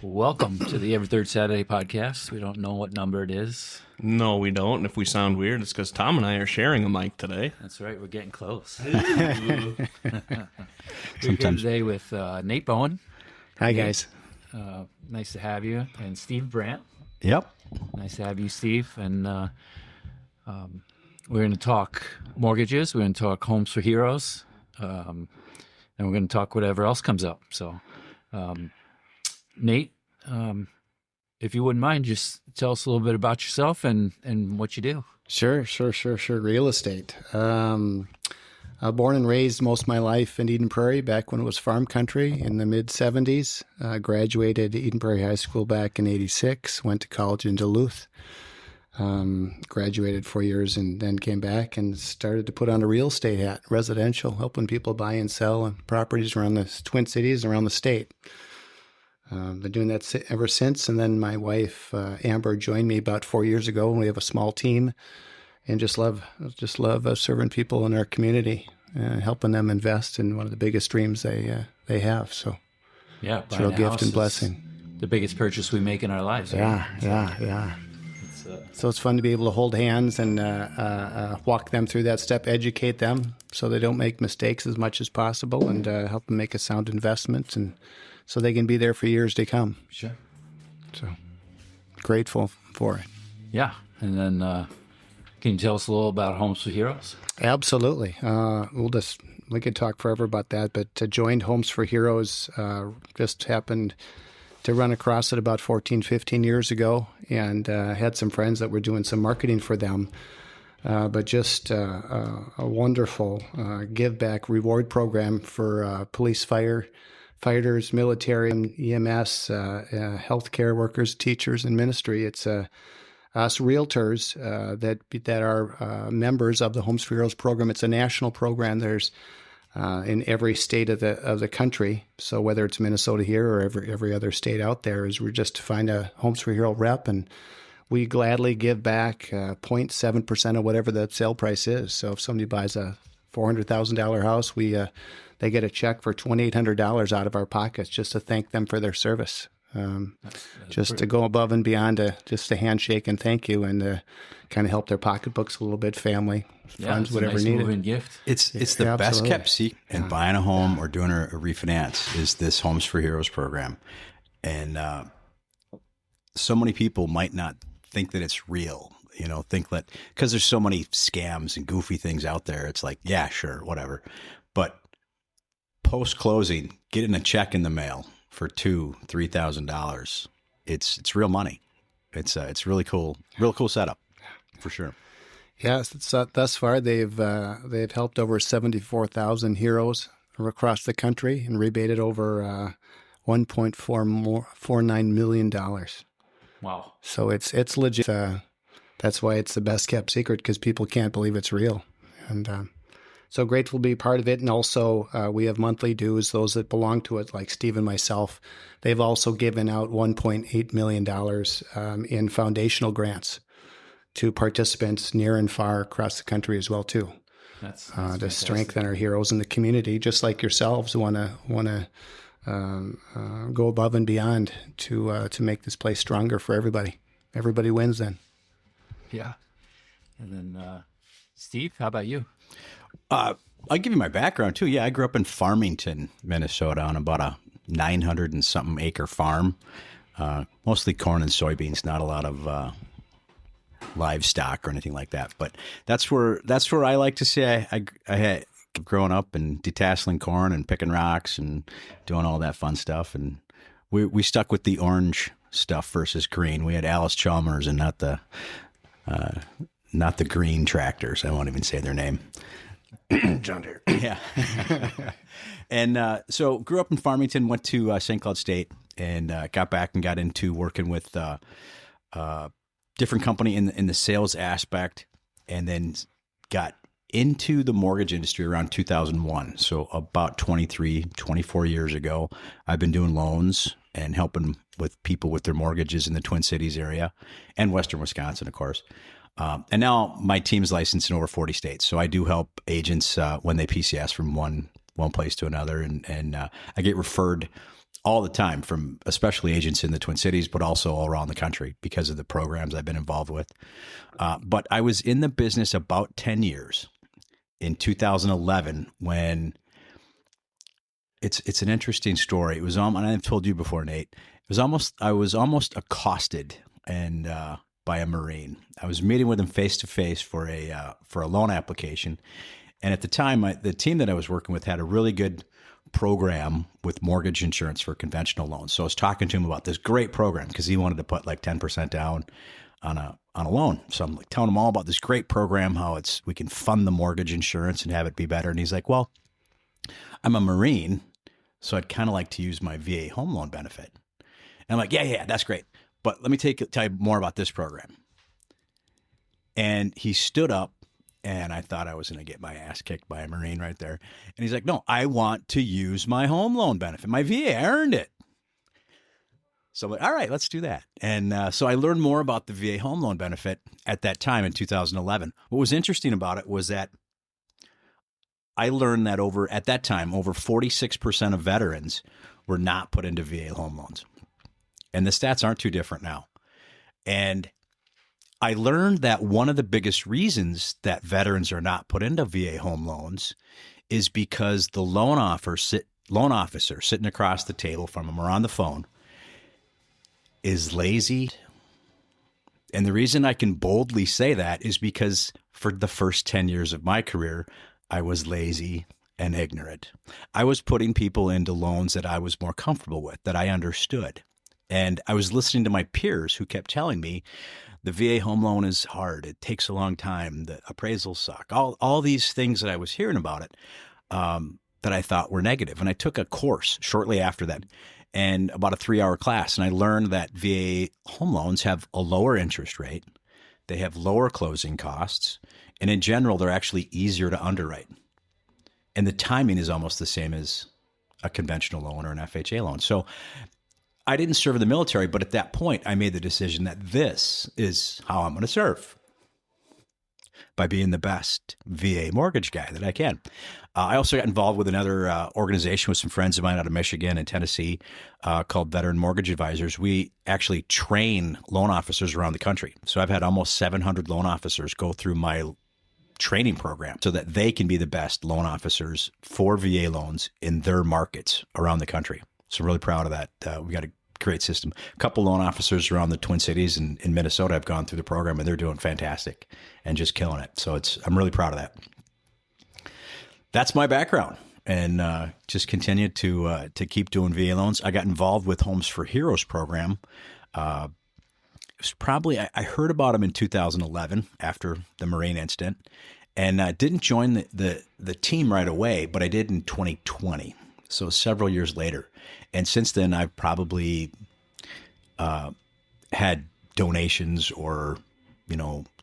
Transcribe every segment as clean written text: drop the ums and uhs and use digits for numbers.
Welcome to the Every Third Saturday podcast. We don't know what number it is. No, we don't. And if we sound weird, it's because Tom and I are sharing a mic today. That's right. We're getting close. We're here today with Nate Boen. Hi, guys. Nice to have you. And Steve.Brand. Yep. Nice to have you, Steve. And we're going to talk mortgages. We're going to talk homes for heroes. And we're going to talk whatever else comes up. So, Nate, if you wouldn't mind, just tell us a little bit about yourself and what you do. Sure. Real estate. Born and raised most of my life in Eden Prairie back when it was farm country in the mid-'70s. Graduated Eden Prairie High School back in '86. Went to college in Duluth. Graduated 4 years and then came back and started to put on a real estate hat, residential, helping people buy and sell properties around the Twin Cities, around the state. Been doing that ever since. And then my wife, Amber, joined me about 4 years ago. We have a small team and just love serving people in our community, helping them invest in one of the biggest dreams they have. So yeah, it's a real gift and blessing. The biggest purchase we make in our lives. Right? Yeah. So it's fun to be able to hold hands and walk them through that step, educate them so they don't make mistakes as much as possible, and help them make a sound investment, and so they can be there for years to come. Sure. So grateful for it. Yeah. And then can you tell us a little about Homes for Heroes? Absolutely. We could talk forever about that, but joined Homes for Heroes, just happened to run across it about 14, 15 years ago, and had some friends that were doing some marketing for them. But just a wonderful give back reward program for police, firefighters, military, EMS, healthcare workers, teachers, and ministry. It's us realtors that are members of the Homes for Heroes program. It's a national program. There's in every state of the country. So whether it's Minnesota here or every other state out there, we're just to find a Homes for Hero rep, and we gladly give back 0.7% of whatever the sale price is. So if somebody buys a $400,000 house, they get a check for $2,800 out of our pockets just to thank them for their service. Just to go above and beyond, just a handshake and thank you, and kind of help their pocketbooks a little bit, family, funds, whatever nice needed. Gift. It's the best kept secret in buying a home or doing a refinance is this Homes for Heroes program. And so many people might not think that it's real, think that because there's so many scams and goofy things out there. It's like, yeah, sure, whatever. But post-closing, getting a check in the mail for $2,000-$3,000, it's real money. It's really cool, real cool setup for sure. Yes, thus far they've helped over 74,000 heroes across the country and rebated over $1.49 million. Wow! So it's legit. That's why it's the best kept secret, because people can't believe it's real, and so grateful to be part of it. And also we have monthly dues. Those that belong to it, like Steve and myself, they've also given out $1.8 million in foundational grants to participants near and far across the country as well too. That's to strengthen our heroes in the community, just like yourselves want to go above and beyond to make this place stronger for everybody. Everybody wins then. Yeah. And then Steve, how about you? I'll give you my background too. Yeah, I grew up in Farmington, Minnesota, on about a 900 and something acre farm, mostly corn and soybeans, not a lot of livestock or anything like that. But that's where I like to say I had grown up and detasseling corn and picking rocks and doing all that fun stuff. And we stuck with the orange stuff versus green. We had Alice Chalmers and not the green tractors. I won't even say their name. John Deere. Yeah. And so grew up in Farmington, went to St. Cloud State, and got back and got into working with different company in the sales aspect, and then got into the mortgage industry around 2001. So about 24 years ago, I've been doing loans and helping with people with their mortgages in the Twin Cities area and Western Wisconsin, of course. And now my team's licensed in over 40 states. So I do help agents when they PCS from one place to another. And I get referred all the time from especially agents in the Twin Cities, but also all around the country because of the programs I've been involved with. But I was in the business about 10 years in 2011 when it's an interesting story. It was and I've told you before, Nate, I was almost accosted and by a Marine. I was meeting with him face to face for a loan application. And at the time, the team that I was working with had a really good program with mortgage insurance for conventional loans. So I was talking to him about this great program because he wanted to put like 10% down on a loan. So I'm like telling him all about this great program, how we can fund the mortgage insurance and have it be better. And he's like, well, I'm a Marine, so I'd kind of like to use my VA home loan benefit. And I'm like, yeah, that's great. But let me tell you more about this program. And he stood up, and I thought I was going to get my ass kicked by a Marine right there. And he's like, no, I want to use my home loan benefit. My VA, I earned it. So I'm like, all right, let's do that. And so I learned more about the VA home loan benefit at that time in 2011. What was interesting about it was that I learned that at that time, over 46% of veterans were not put into VA home loans. And the stats aren't too different now. And I learned that one of the biggest reasons that veterans are not put into VA home loans is because the loan officer sitting across the table from them or on the phone is lazy. And the reason I can boldly say that is because for the first 10 years of my career, I was lazy and ignorant. I was putting people into loans that I was more comfortable with, that I understood. And I was listening to my peers who kept telling me the VA home loan is hard. It takes a long time. The appraisals suck. All these things that I was hearing about it that I thought were negative. And I took a course shortly after that, and about a 3-hour class. And I learned that VA home loans have a lower interest rate. They have lower closing costs. And in general, they're actually easier to underwrite. And the timing is almost the same as a conventional loan or an FHA loan. So I didn't serve in the military, but at that point, I made the decision that this is how I'm going to serve, by being the best VA mortgage guy that I can. I also got involved with another organization with some friends of mine out of Michigan and Tennessee called Veteran Mortgage Advisors. We actually train loan officers around the country. So I've had almost 700 loan officers go through my training program so that they can be the best loan officers for VA loans in their markets around the country. So I'm really proud of that. We got a great system. A couple loan officers around the Twin Cities and in Minnesota have gone through the program, and they're doing fantastic and just killing it. So I'm really proud of that. That's my background, and just continue to keep doing VA loans. I got involved with Homes for Heroes program. It was probably, I heard about them in 2011 after the Marine incident, and didn't join the team right away, but I did in 2020. So several years later. And since then, I've probably had donations or,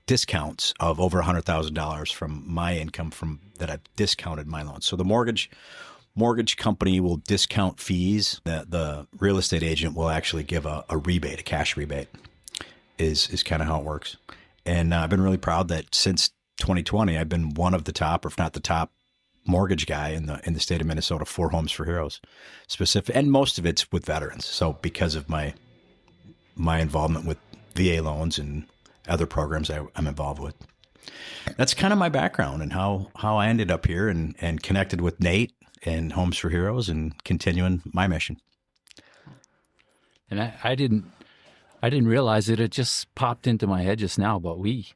discounts of over $100,000 from my income from that I've discounted my loans. So the mortgage company will discount fees. The real estate agent will actually give a rebate, a cash rebate is kind of how it works. And I've been really proud that since 2020, I've been one of the top, or if not the top, mortgage guy in the state of Minnesota for Homes for Heroes specific, and most of it's with veterans. So because of my involvement with VA loans and other programs I'm involved with, that's kind of my background and how I ended up here and connected with Nate and Homes for Heroes and continuing my mission. And I didn't realize it. It just popped into my head just now, but we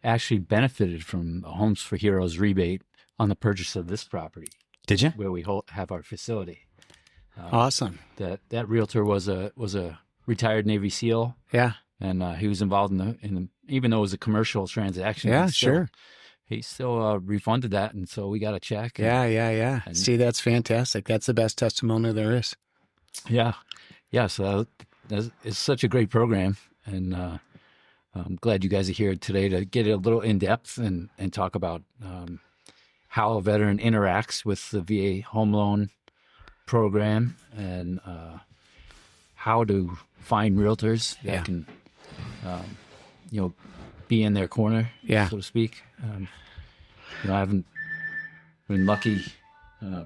actually benefited from a Homes for Heroes rebate on the purchase of this property. Did you? Where we have our facility. Awesome. That realtor was a retired Navy SEAL. Yeah. And he was involved in the even though it was a commercial transaction. Yeah, sure. He still refunded that, and so we got a check. Yeah. See, that's fantastic. That's the best testimony there is. Yeah. So it's such a great program, and I'm glad you guys are here today to get a little in depth and talk about how a veteran interacts with the VA home loan program and how to find realtors that can, be in their corner, so to speak. I haven't been lucky. I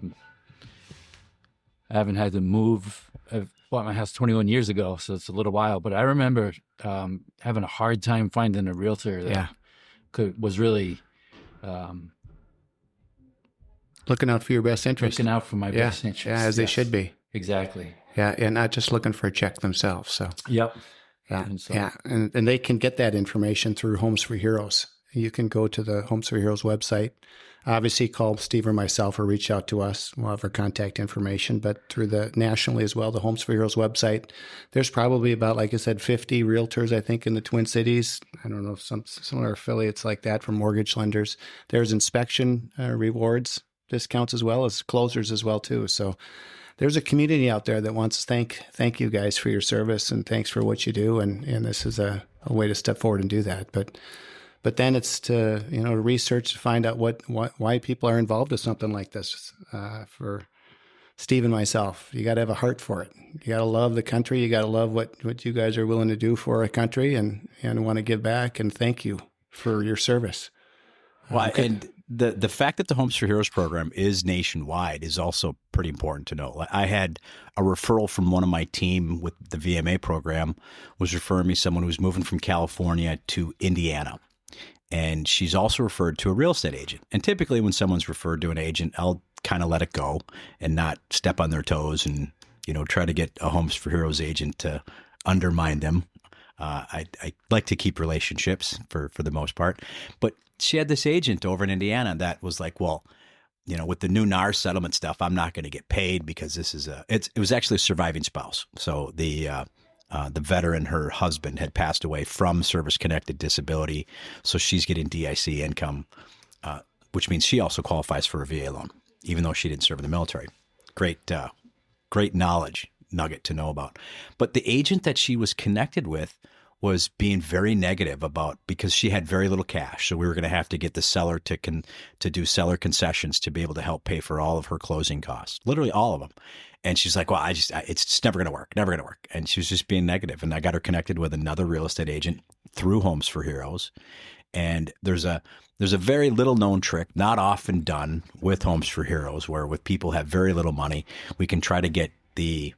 haven't had to move I bought my house 21 years ago, so it's a little while. But I remember having a hard time finding a realtor that was really looking out for your best interest. looking out for my best interest. Yeah, as they should be. Exactly. Yeah, and not just looking for a check themselves. So Yep. yeah, And so- and they can get that information through Homes for Heroes. You can go to the Homes for Heroes website. Obviously, call Steve or myself or reach out to us. We'll have our contact information. But through the nationally as well, the Homes for Heroes website, there's probably about, like I said, 50 realtors, I think, in the Twin Cities. I don't know, some similar affiliates like that for mortgage lenders. There's inspection rewards, discounts, as well as closers as well, too. So there's a community out there that wants to thank you guys for your service and thanks for what you do. And this is a way to step forward and do that. But then it's to research to find out why people are involved with something like this. For Steve and myself, you got to have a heart for it. You got to love the country. You got to love what you guys are willing to do for our country, and want to give back. And thank you for your service. Well, and the fact that the Homes for Heroes program is nationwide is also pretty important to know. I had a referral from one of my team with the VMA program was referring me someone who was moving from California to Indiana. And she's also referred to a real estate agent. And typically when someone's referred to an agent, I'll kind of let it go and not step on their toes and, try to get a Homes for Heroes agent to undermine them. I like to keep relationships for the most part. But she had this agent over in Indiana that was like, well, with the new NAR settlement stuff, I'm not going to get paid because this is it was actually a surviving spouse. So the veteran, her husband, had passed away from service-connected disability, so she's getting DIC income, which means she also qualifies for a VA loan, even though she didn't serve in the military. Great knowledge nugget to know about. But the agent that she was connected with was being very negative because she had very little cash, so we were going to have to get the seller to do seller concessions to be able to help pay for all of her closing costs, literally all of them. And she's like, well, it's never going to work, never going to work. And she was just being negative. And I got her connected with another real estate agent through Homes for Heroes. And there's a very little known trick, not often done with Homes for Heroes, where with people have very little money, we can try to get the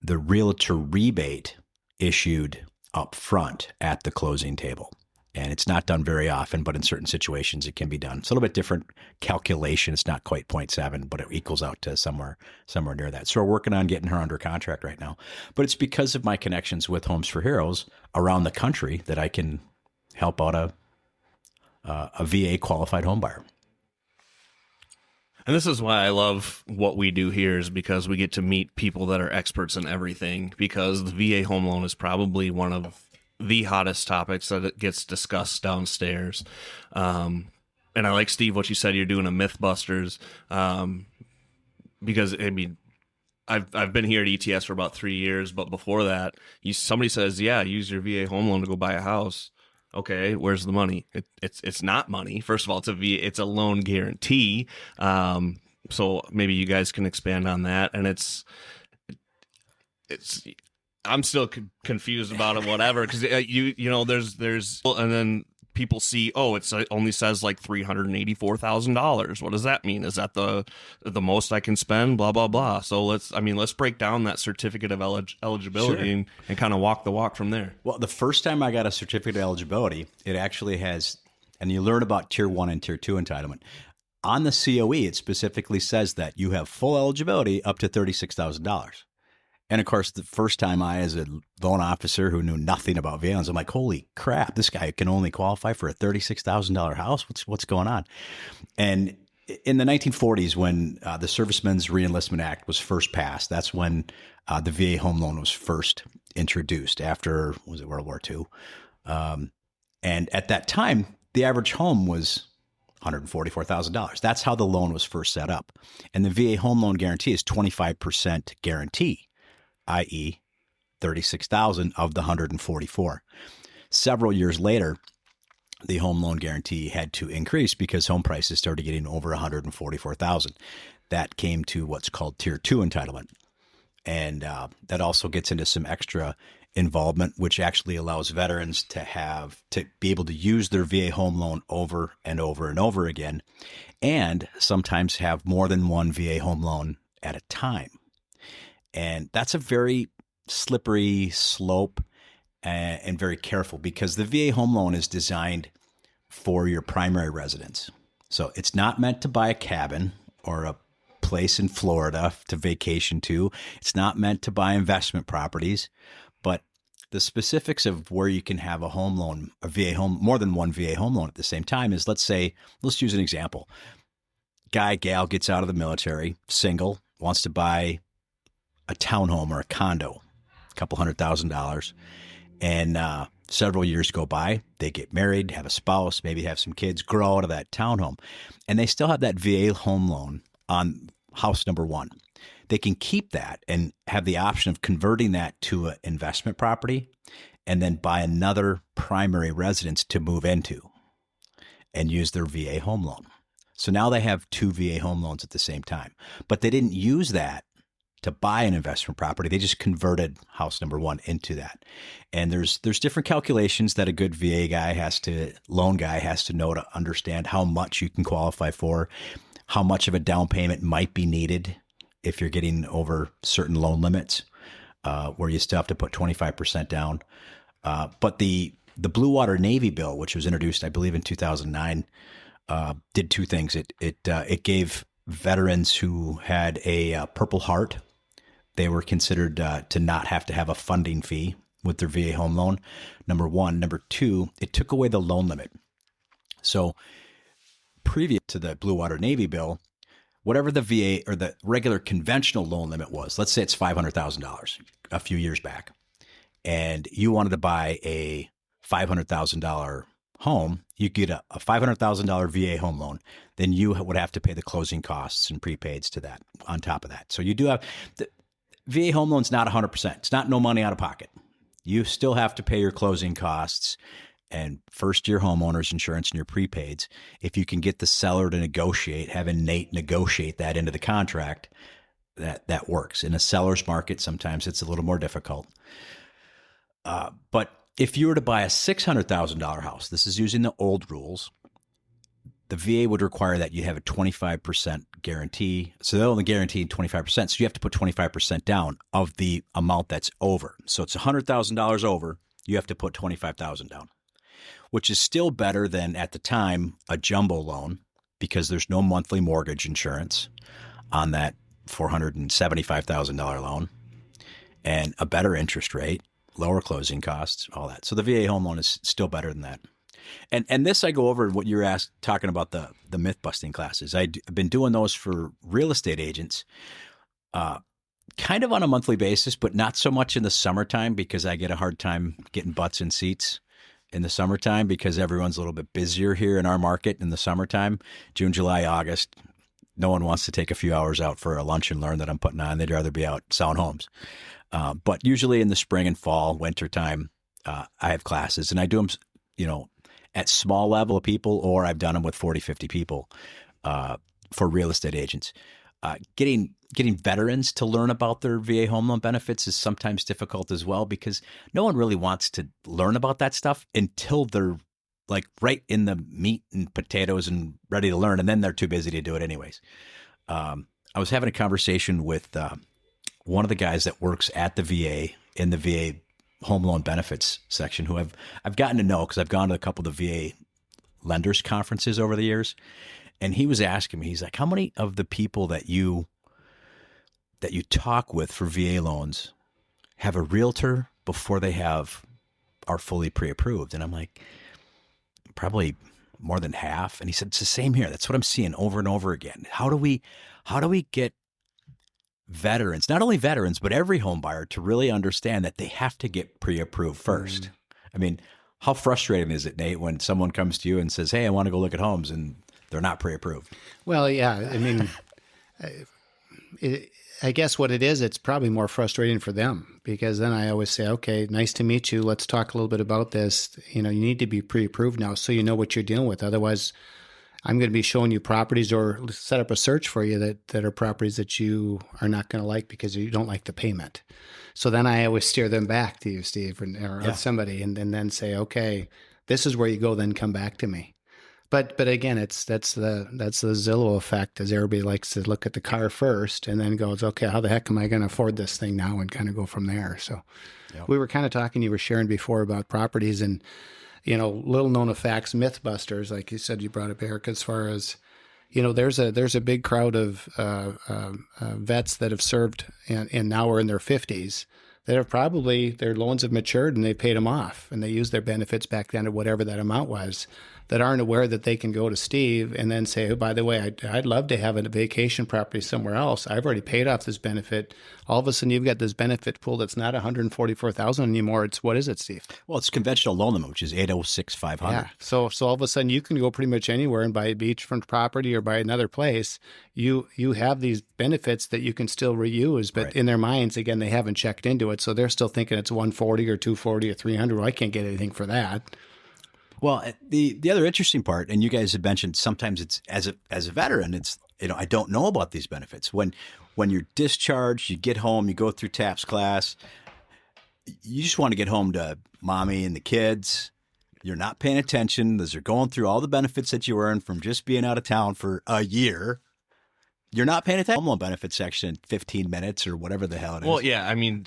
realtor rebate issued up front at the closing table. And it's not done very often, but in certain situations it can be done. It's a little bit different calculation. It's not quite 0.7, but it equals out to somewhere near that. So we're working on getting her under contract right now. But it's because of my connections with Homes for Heroes around the country that I can help out a VA qualified home buyer. And this is why I love what we do here, is because we get to meet people that are experts in everything, because the VA home loan is probably one of the hottest topics that it gets discussed downstairs. And I like, Steve, what you said, you're doing a Mythbusters, because I've been here at ETS for about 3 years, but before that, somebody says, yeah, use your VA home loan to go buy a house. Okay, where's the money? It's not money. First of all, it's a loan guarantee. So maybe you guys can expand on that. And it's I'm still confused about it, whatever, because there's and then people see, it only says like $384,000. What does that mean? Is that the most I can spend? Blah blah blah. So let's break down that certificate of eligibility and kind of walk the walk from there. Well, the first time I got a certificate of eligibility, it actually has, and you learn about Tier 1 and Tier 2 entitlement. On the COE, it specifically says that you have full eligibility up to $36,000. And of course, the first time I, as a loan officer who knew nothing about VA loans, I'm like, holy crap, this guy can only qualify for a $36,000 house. What's going on? And in the 1940s, when the Servicemen's Reenlistment Act was first passed, that's when the VA home loan was first introduced after, was it World War II? And at that time, the average home was $144,000. That's how the loan was first set up. And the VA home loan guarantee is 25% guarantee, i.e. $36,000 of the $144,000. Several years later, the home loan guarantee had to increase because home prices started getting over $144,000. That came to what's called Tier 2 entitlement. And that also gets into some extra involvement, which actually allows veterans to be able to use their VA home loan over and over and over again, and sometimes have more than one VA home loan at a time. And that's a very slippery slope and very careful, because the VA home loan is designed for your primary residence. So it's not meant to buy a cabin or a place in Florida to vacation to. It's not meant to buy investment properties, but the specifics of where you can have a home loan, a VA home, more than one VA home loan at the same time is, let's use an example. Guy, gal gets out of the military, single, wants to buy a townhome or a condo, a couple $100,000. And several years go by, they get married, have a spouse, maybe have some kids, grow out of that townhome, and they still have that VA home loan on house number one. They can keep that and have the option of converting that to an investment property and then buy another primary residence to move into and use their VA home loan. So now they have two VA home loans at the same time, but they didn't use that to buy an investment property. They just converted house number one into that. And there's different calculations that a good VA loan guy has to know to understand how much you can qualify for, how much of a down payment might be needed if you're getting over certain loan limits, where you still have to put 25% down. But the Blue Water Navy bill, which was introduced, I believe, in 2009, did two things. It gave veterans who had a Purple Heart, they were considered to not have to have a funding fee with their VA home loan, number one. Number two, it took away the loan limit. So previous to the Blue Water Navy bill, whatever the VA or the regular conventional loan limit was, let's say it's $500,000 a few years back, and you wanted to buy a $500,000 home, you get a $500,000 VA home loan, then you would have to pay the closing costs and prepaids to that on top of that. So you do have the VA home loan's not 100%. It's not no money out of pocket. You still have to pay your closing costs and first year homeowners insurance and your prepaids. If you can get the seller to negotiate, having Nate negotiate that into the contract, that works. In a seller's market, sometimes it's a little more difficult. But if you were to buy a $600,000 house, this is using the old rules, the VA would require that you have a 25% guarantee. So they'll only guarantee 25%. So you have to put 25% down of the amount that's over. So it's $100,000 over. You have to put $25,000 down, which is still better than at the time a jumbo loan, because there's no monthly mortgage insurance on that $475,000 loan, and a better interest rate, lower closing costs, all that. So the VA home loan is still better than that. And this, I go over what you're talking about, the myth busting classes. I've been doing those for real estate agents, kind of on a monthly basis, but not so much in the summertime, because I get a hard time getting butts in seats in the summertime, because everyone's a little bit busier here in our market in the summertime. June, July, August, no one wants to take a few hours out for a lunch and learn that I'm putting on. They'd rather be out selling homes. But usually in the spring and fall, winter time, I have classes, and I do them, at small level of people, or I've done them with 40, 50 people for real estate agents. Getting veterans to learn about their VA home loan benefits is sometimes difficult as well, because no one really wants to learn about that stuff until they're like right in the meat and potatoes and ready to learn, and then they're too busy to do it anyways. I was having a conversation with one of the guys that works at the VA in the VA home loan benefits section, who I've gotten to know because I've gone to a couple of the VA lenders conferences over the years. And he was asking me, he's like, how many of the people that you talk with for VA loans have a realtor before they are fully pre-approved? And I'm like, probably more than half. And he said, it's the same here. That's what I'm seeing over and over again. How do we get veterans, not only veterans, but every home buyer, to really understand that they have to get pre-approved first? I mean, how frustrating is it, Nate, when someone comes to you and says, hey, I want to go look at homes, and they're not pre-approved? Well, yeah. I mean, I guess what it is, it's probably more frustrating for them, because then I always say, okay, nice to meet you. Let's talk a little bit about this. You need to be pre-approved now, so you know what you're dealing with. Otherwise, I'm going to be showing you properties or set up a search for you that are properties that you are not going to like because you don't like the payment. So then I always steer them back to you, Steve, or somebody, and then say, okay, this is where you go, then come back to me. But again, that's the Zillow effect, as everybody likes to look at the car first and then goes, okay, how the heck am I going to afford this thing now, and kind of go from there. So we were kind of talking, you were sharing before about properties and, little known facts, mythbusters, like you said, you brought up, Eric, as far as, there's a big crowd of vets that have served and now are in their 50s that have probably, their loans have matured and they paid them off and they used their benefits back then or whatever that amount was, that aren't aware that they can go to Steve and then say, oh, by the way, I'd love to have a vacation property somewhere else. I've already paid off this benefit. All of a sudden, you've got this benefit pool that's not $144,000 anymore. It's, what is it, Steve? Well, it's conventional loan limit, which is 806,500. Yeah. So all of a sudden, you can go pretty much anywhere and buy a beachfront property or buy another place. You have these benefits that you can still reuse, but in their minds, again, they haven't checked into it, so they're still thinking it's 140 or 240 or 300. Well, I can't get anything for that. Well, the other interesting part, and you guys have mentioned, sometimes it's as a veteran, it's, I don't know about these benefits. When you're discharged, you get home, you go through TAPS class, you just want to get home to mommy and the kids. You're not paying attention as they're going through all the benefits that you earned from just being out of town for a year. You're not paying attention to the home loan benefit section in 15 minutes or whatever the hell it is. Well, yeah, I mean,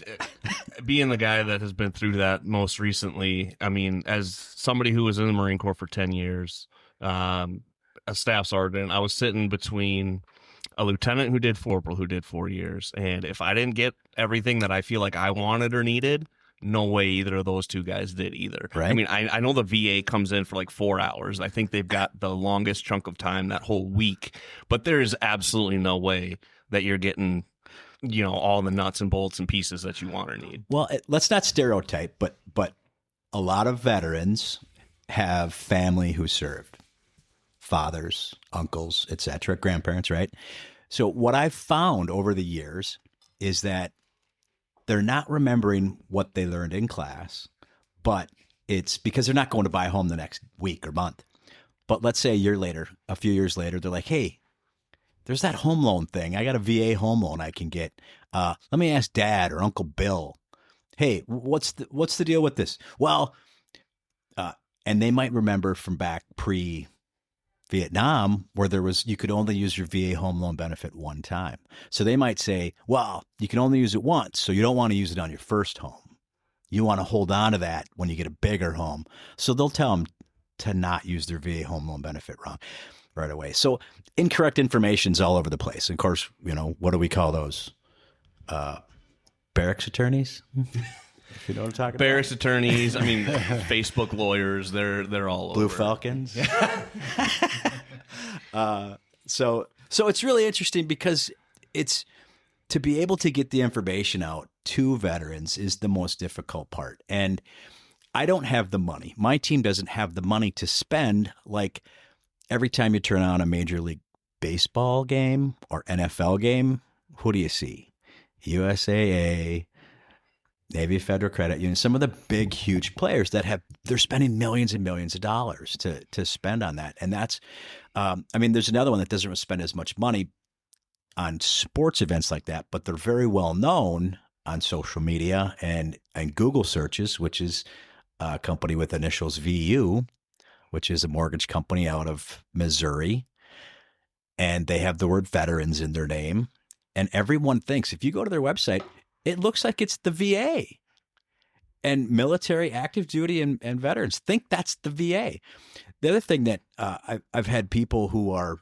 being the guy that has been through that most recently, I mean, as somebody who was in the Marine Corps for 10 years, a staff sergeant, I was sitting between a lieutenant who did corporal who did 4 years. And if I didn't get everything that I feel like I wanted or needed, no way either of those two guys did either. Right. I mean, I know the VA comes in for like 4 hours. I think they've got the longest chunk of time that whole week, but there is absolutely no way that you're getting, all the nuts and bolts and pieces that you want or need. Well, let's not stereotype, but a lot of veterans have family who served, fathers, uncles, etc., grandparents, right? So what I've found over the years is that they're not remembering what they learned in class, but it's because they're not going to buy a home the next week or month. But let's say a few years later, they're like, hey, there's that home loan thing. I got a VA home loan I can get. Let me ask Dad or Uncle Bill. Hey, what's the deal with this? Well, and they might remember from back pre-Vietnam where you could only use your VA home loan benefit one time. So they might say, well, you can only use it once, so you don't want to use it on your first home. You want to hold on to that when you get a bigger home. So they'll tell them to not use their VA home loan benefit right away. So incorrect information's all over the place. And of course, what do we call those? Barracks attorneys? If you know what I'm talking Barracks attorneys, I mean, Facebook lawyers, they're all Blue over. Falcons. So it's really interesting because it's to be able to get the information out to veterans is the most difficult part. And I don't have the money. My team doesn't have the money to spend. Like every time you turn on a Major League Baseball game or NFL game, who do you see? USAA, Navy Federal Credit Union, some of the big, huge players they're spending millions and millions of dollars to spend on that. And that's, there's another one that doesn't spend as much money on sports events like that, but they're very well known on social media and Google searches, which is a company with initials VU, which is a mortgage company out of Missouri. And they have the word veterans in their name. And everyone thinks, if you go to their website, it looks like it's the VA. And military, active duty, and veterans think that's the VA. The other thing that I've had people who are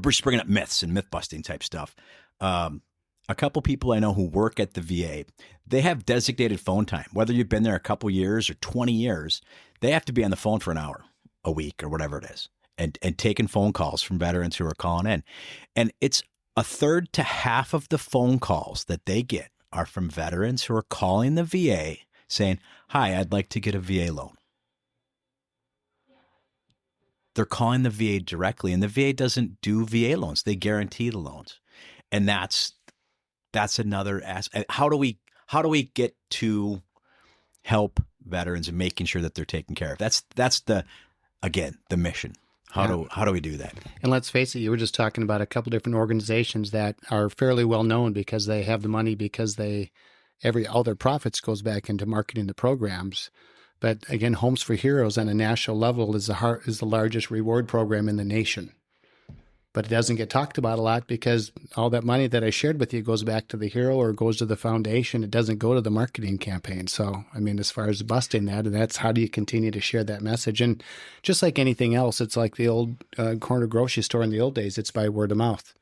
just bringing up myths and myth-busting type stuff. A couple people I know who work at the VA, they have designated phone time. Whether you've been there a couple years or 20 years, they have to be on the phone for an hour a week or whatever it is, and taking phone calls from veterans who are calling in. And it's a third to half of the phone calls that they get are from veterans who are calling the VA saying, hi, I'd like to get a VA loan. They're calling the VA directly, and the VA doesn't do VA loans. They guarantee the loans. And that's another aspect. How do we get to help veterans and making sure that they're taken care of? That's the mission. How do we do that? And let's face it, you were just talking about a couple different organizations that are fairly well known because they have the money, because all their profits goes back into marketing the programs. But again, Homes for Heroes on a national level is the largest reward program in the nation. But it doesn't get talked about a lot because all that money that I shared with you goes back to the hero or goes to the foundation. It doesn't go to the marketing campaign. So, I mean, as far as busting that, and that's how do you continue to share that message? And just like anything else, it's like the old corner grocery store in the old days. It's by word of mouth.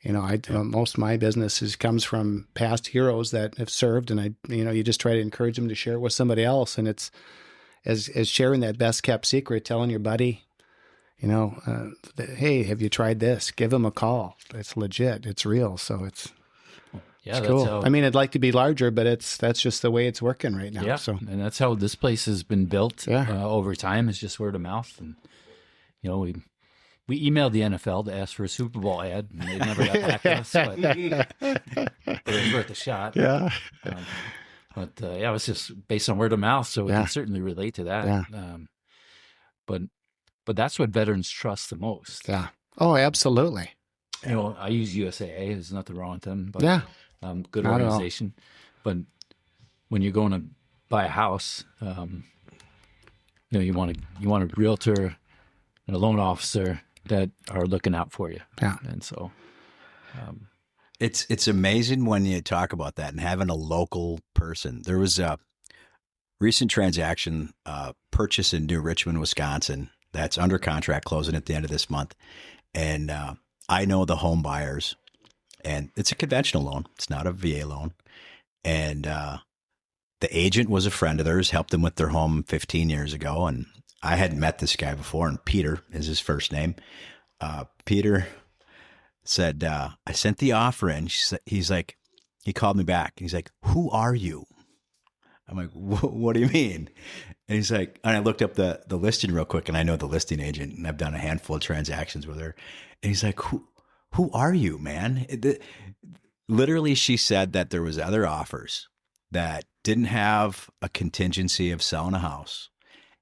You know, most of my business comes from past heroes that have served, and you just try to encourage them to share it with somebody else. And it's as sharing that best kept secret, telling your buddy, hey, have you tried this? Give them a call. It's legit. It's real. So it's cool. I mean, I'd like to be larger, but that's just the way it's working right now. Yeah, so and that's how this place has been built over time. It's just word of mouth, and we emailed the NFL to ask for a Super Bowl ad, and they never got back to us. But it was worth a shot. Yeah. But it was just based on word of mouth, so we can certainly relate to that. Yeah. But that's what veterans trust the most. Yeah. Oh, absolutely. I use USAA. There's nothing wrong with them. But, good organization. But when you're going to buy a house, you want a realtor and a loan officer that are looking out for you. Yeah. And so, it's amazing when you talk about that and having a local person. There was a recent transaction purchase in New Richmond, Wisconsin. That's under contract, closing at the end of this month. And I know the home buyers, and it's a conventional loan. It's not a VA loan. And the agent was a friend of theirs, helped them with their home 15 years ago. And I hadn't met this guy before, and Peter is his first name. Peter said, I sent the offer in. He's like, he called me back. He's like, who are you? I'm like, what do you mean? And he's like, and I looked up the listing real quick, and I know the listing agent, and I've done a handful of transactions with her. And he's like, who are you, man? Literally, she said that there was other offers that didn't have a contingency of selling a house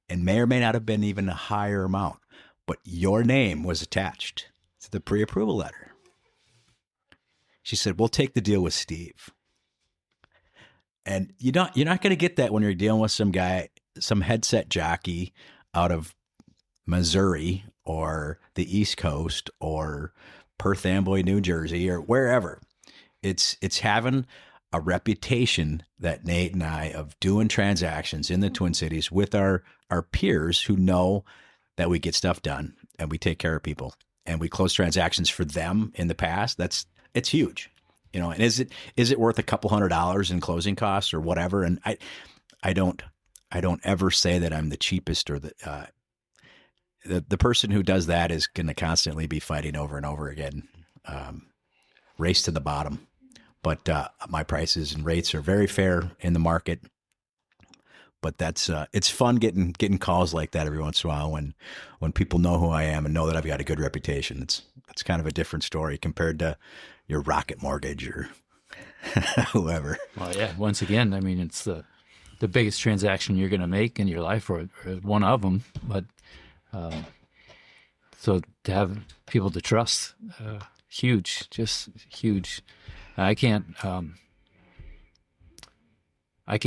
and may or may not have been even a higher amount, but your name was attached to the pre-approval letter. She said, we'll take the deal with Steve. And you're not going to get that when you're dealing with some guy, some headset jockey out of Missouri or the East Coast or Perth Amboy, New Jersey, or wherever. It's having a reputation that Nate and I of doing transactions in the Twin Cities with our peers who know that we get stuff done and we take care of people and we close transactions for them in the past. It's huge. And is it worth a couple $100 in closing costs or whatever? And I don't ever say that I'm the cheapest or the person who does that is going to constantly be fighting over and over again, race to the bottom. But my prices and rates are very fair in the market. But that's it's fun getting calls like that every once in a while when people know who I am and know that I've got a good reputation. It's kind of a different story compared to your Rocket Mortgage or whoever. Well, yeah. Once again, I mean, it's the biggest transaction you're going to make in your life, or one of them. But so to have people to trust, huge, just huge. I can't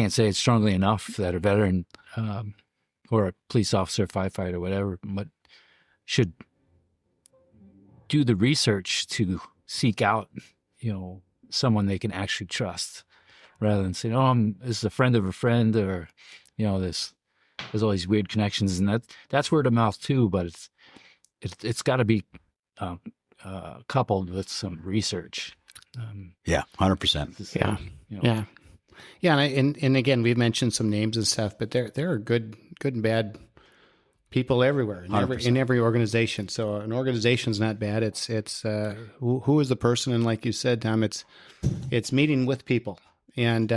say it strongly enough that a veteran or a police officer, firefighter, whatever, but should do the research to seek out, someone they can actually trust, rather than saying, "Oh, this is a friend of a friend," or there's all these weird connections, and that's word of mouth too. But it's got to be coupled with some research. Yeah, 100%. Yeah, and again, we've mentioned some names and stuff, but there are good and bad people everywhere in every organization. So an organization's not bad. It's who is the person, and like you said, Tom, it's meeting with people and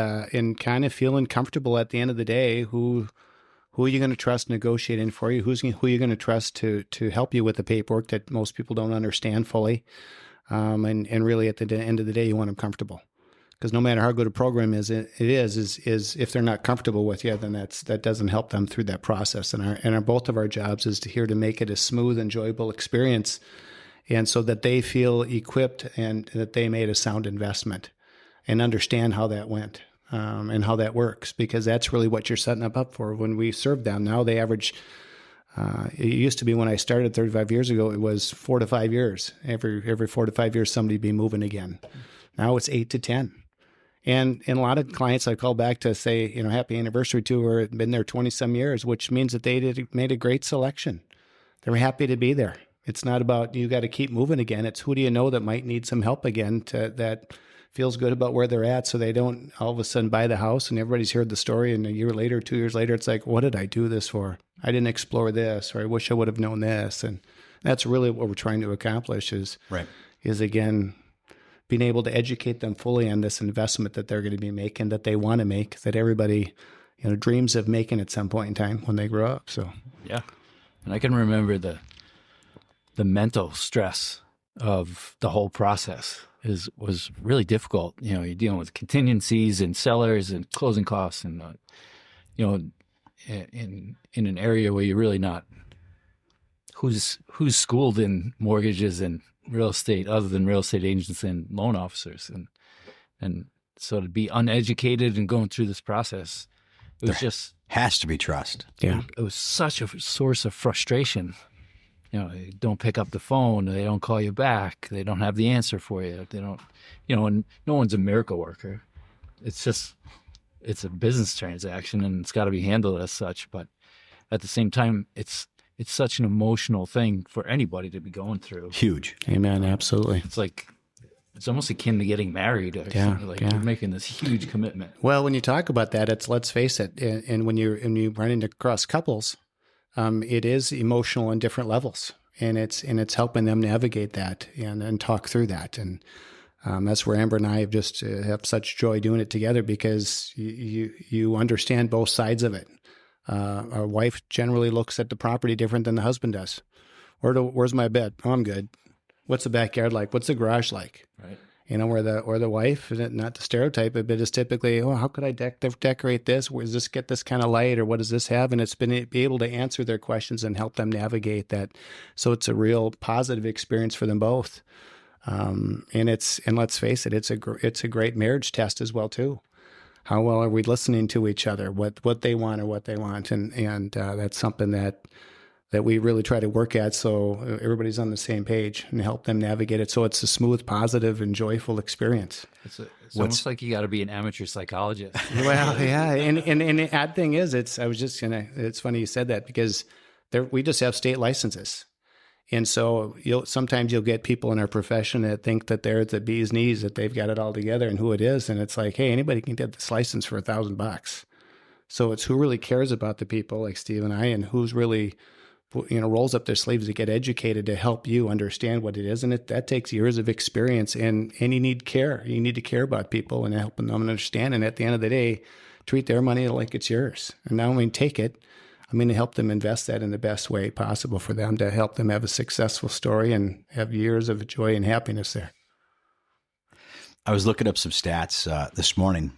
kind of feeling comfortable at the end of the day. Who are you going to trust negotiating for you? Who are you going to trust to help you with the paperwork that most people don't understand fully? And really at the end of the day, you want them comfortable. Because no matter how good a program is if they're not comfortable with you, then that doesn't help them through that process. And both of our jobs is to make it a smooth, enjoyable experience, and so that they feel equipped and that they made a sound investment and understand how that went. and how that works, because that's really what you're setting up for when we serve them. Now they average, it used to be when I started 35 years ago, it was 4 to 5 years. Every 4 to 5 years, somebody be moving again. Now it's 8 to 10. And a lot of clients I call back to say, happy anniversary to, or had been there 20 some years, which means that they made a great selection. They were happy to be there. It's not about you got to keep moving again. It's who do you know that might need some help again that feels good about where they're at, so they don't all of a sudden buy the house and everybody's heard the story, and a year later, 2 years later, it's like, what did I do this for? I didn't explore this, or I wish I would have known this. And that's really what we're trying to accomplish is again, being able to educate them fully on this investment that they're going to be making, that they want to make, that everybody, dreams of making at some point in time when they grow up. So, yeah. And I can remember the mental stress of the whole process was really difficult. You're dealing with contingencies and sellers and closing costs, and in an area where you're really not who's schooled in mortgages and real estate other than real estate agents and loan officers, and so to be uneducated and going through this process, it was just has to be trust. Yeah, it was such a source of frustration. They don't pick up the phone. They don't call you back. They don't have the answer for you. They don't, and no one's a miracle worker. It's a business transaction, and it's got to be handled as such. But at the same time, it's such an emotional thing for anybody to be going through. Huge. Amen. Absolutely. It's almost akin to getting married. You're making this huge commitment. Well, when you talk about that, let's face it. And when you run into cross couples, it is emotional on different levels, and it's helping them navigate that and talk through that. And that's where Amber and I have such joy doing it together, because you understand both sides of it. Our wife generally looks at the property different than the husband does. Where's my bed? Oh, I'm good. What's the backyard like? What's the garage like? Right. Where the wife, not to stereotype it, but is typically, how could I decorate this? Where does this get this kind of light, or what does this have? And it's been be able to answer their questions and help them navigate that. So it's a real positive experience for them both. And let's face it, it's a great marriage test as well too. How well are we listening to each other? What they want or what they want, and that's something that we really try to work at, so everybody's on the same page and help them navigate it, so it's a smooth, positive, and joyful experience. It's almost like you got to be an amateur psychologist. Well, yeah, and the odd thing is, it's funny you said that, because we just have state licenses. And so sometimes you'll get people in our profession that think that they're at the bee's knees, that they've got it all together and who it is. And it's like, hey, anybody can get this license for $1,000. So it's who really cares about the people like Steve and I, and who's really, rolls up their sleeves to get educated to help you understand what it is. And that takes years of experience, and you need care. You need to care about people and helping them understand. And at the end of the day, treat their money like it's yours. And now when you take it, I'm going to help them invest that in the best way possible for them, to help them have a successful story and have years of joy and happiness there. I was looking up some stats this morning,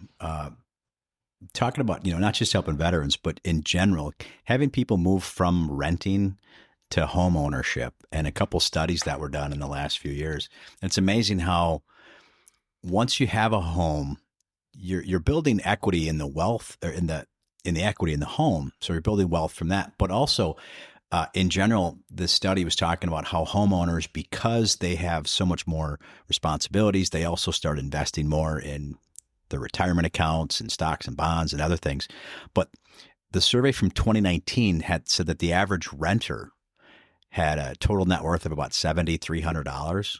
talking about, not just helping veterans, but in general, having people move from renting to home ownership, and a couple studies that were done in the last few years. And it's amazing how once you have a home, you're building equity in the wealth, or in the equity in the home. So you're building wealth from that. But also, in general, this study was talking about how homeowners, because they have so much more responsibilities, they also start investing more in the retirement accounts and stocks and bonds and other things. But the survey from 2019 had said that the average renter had a total net worth of about $7,300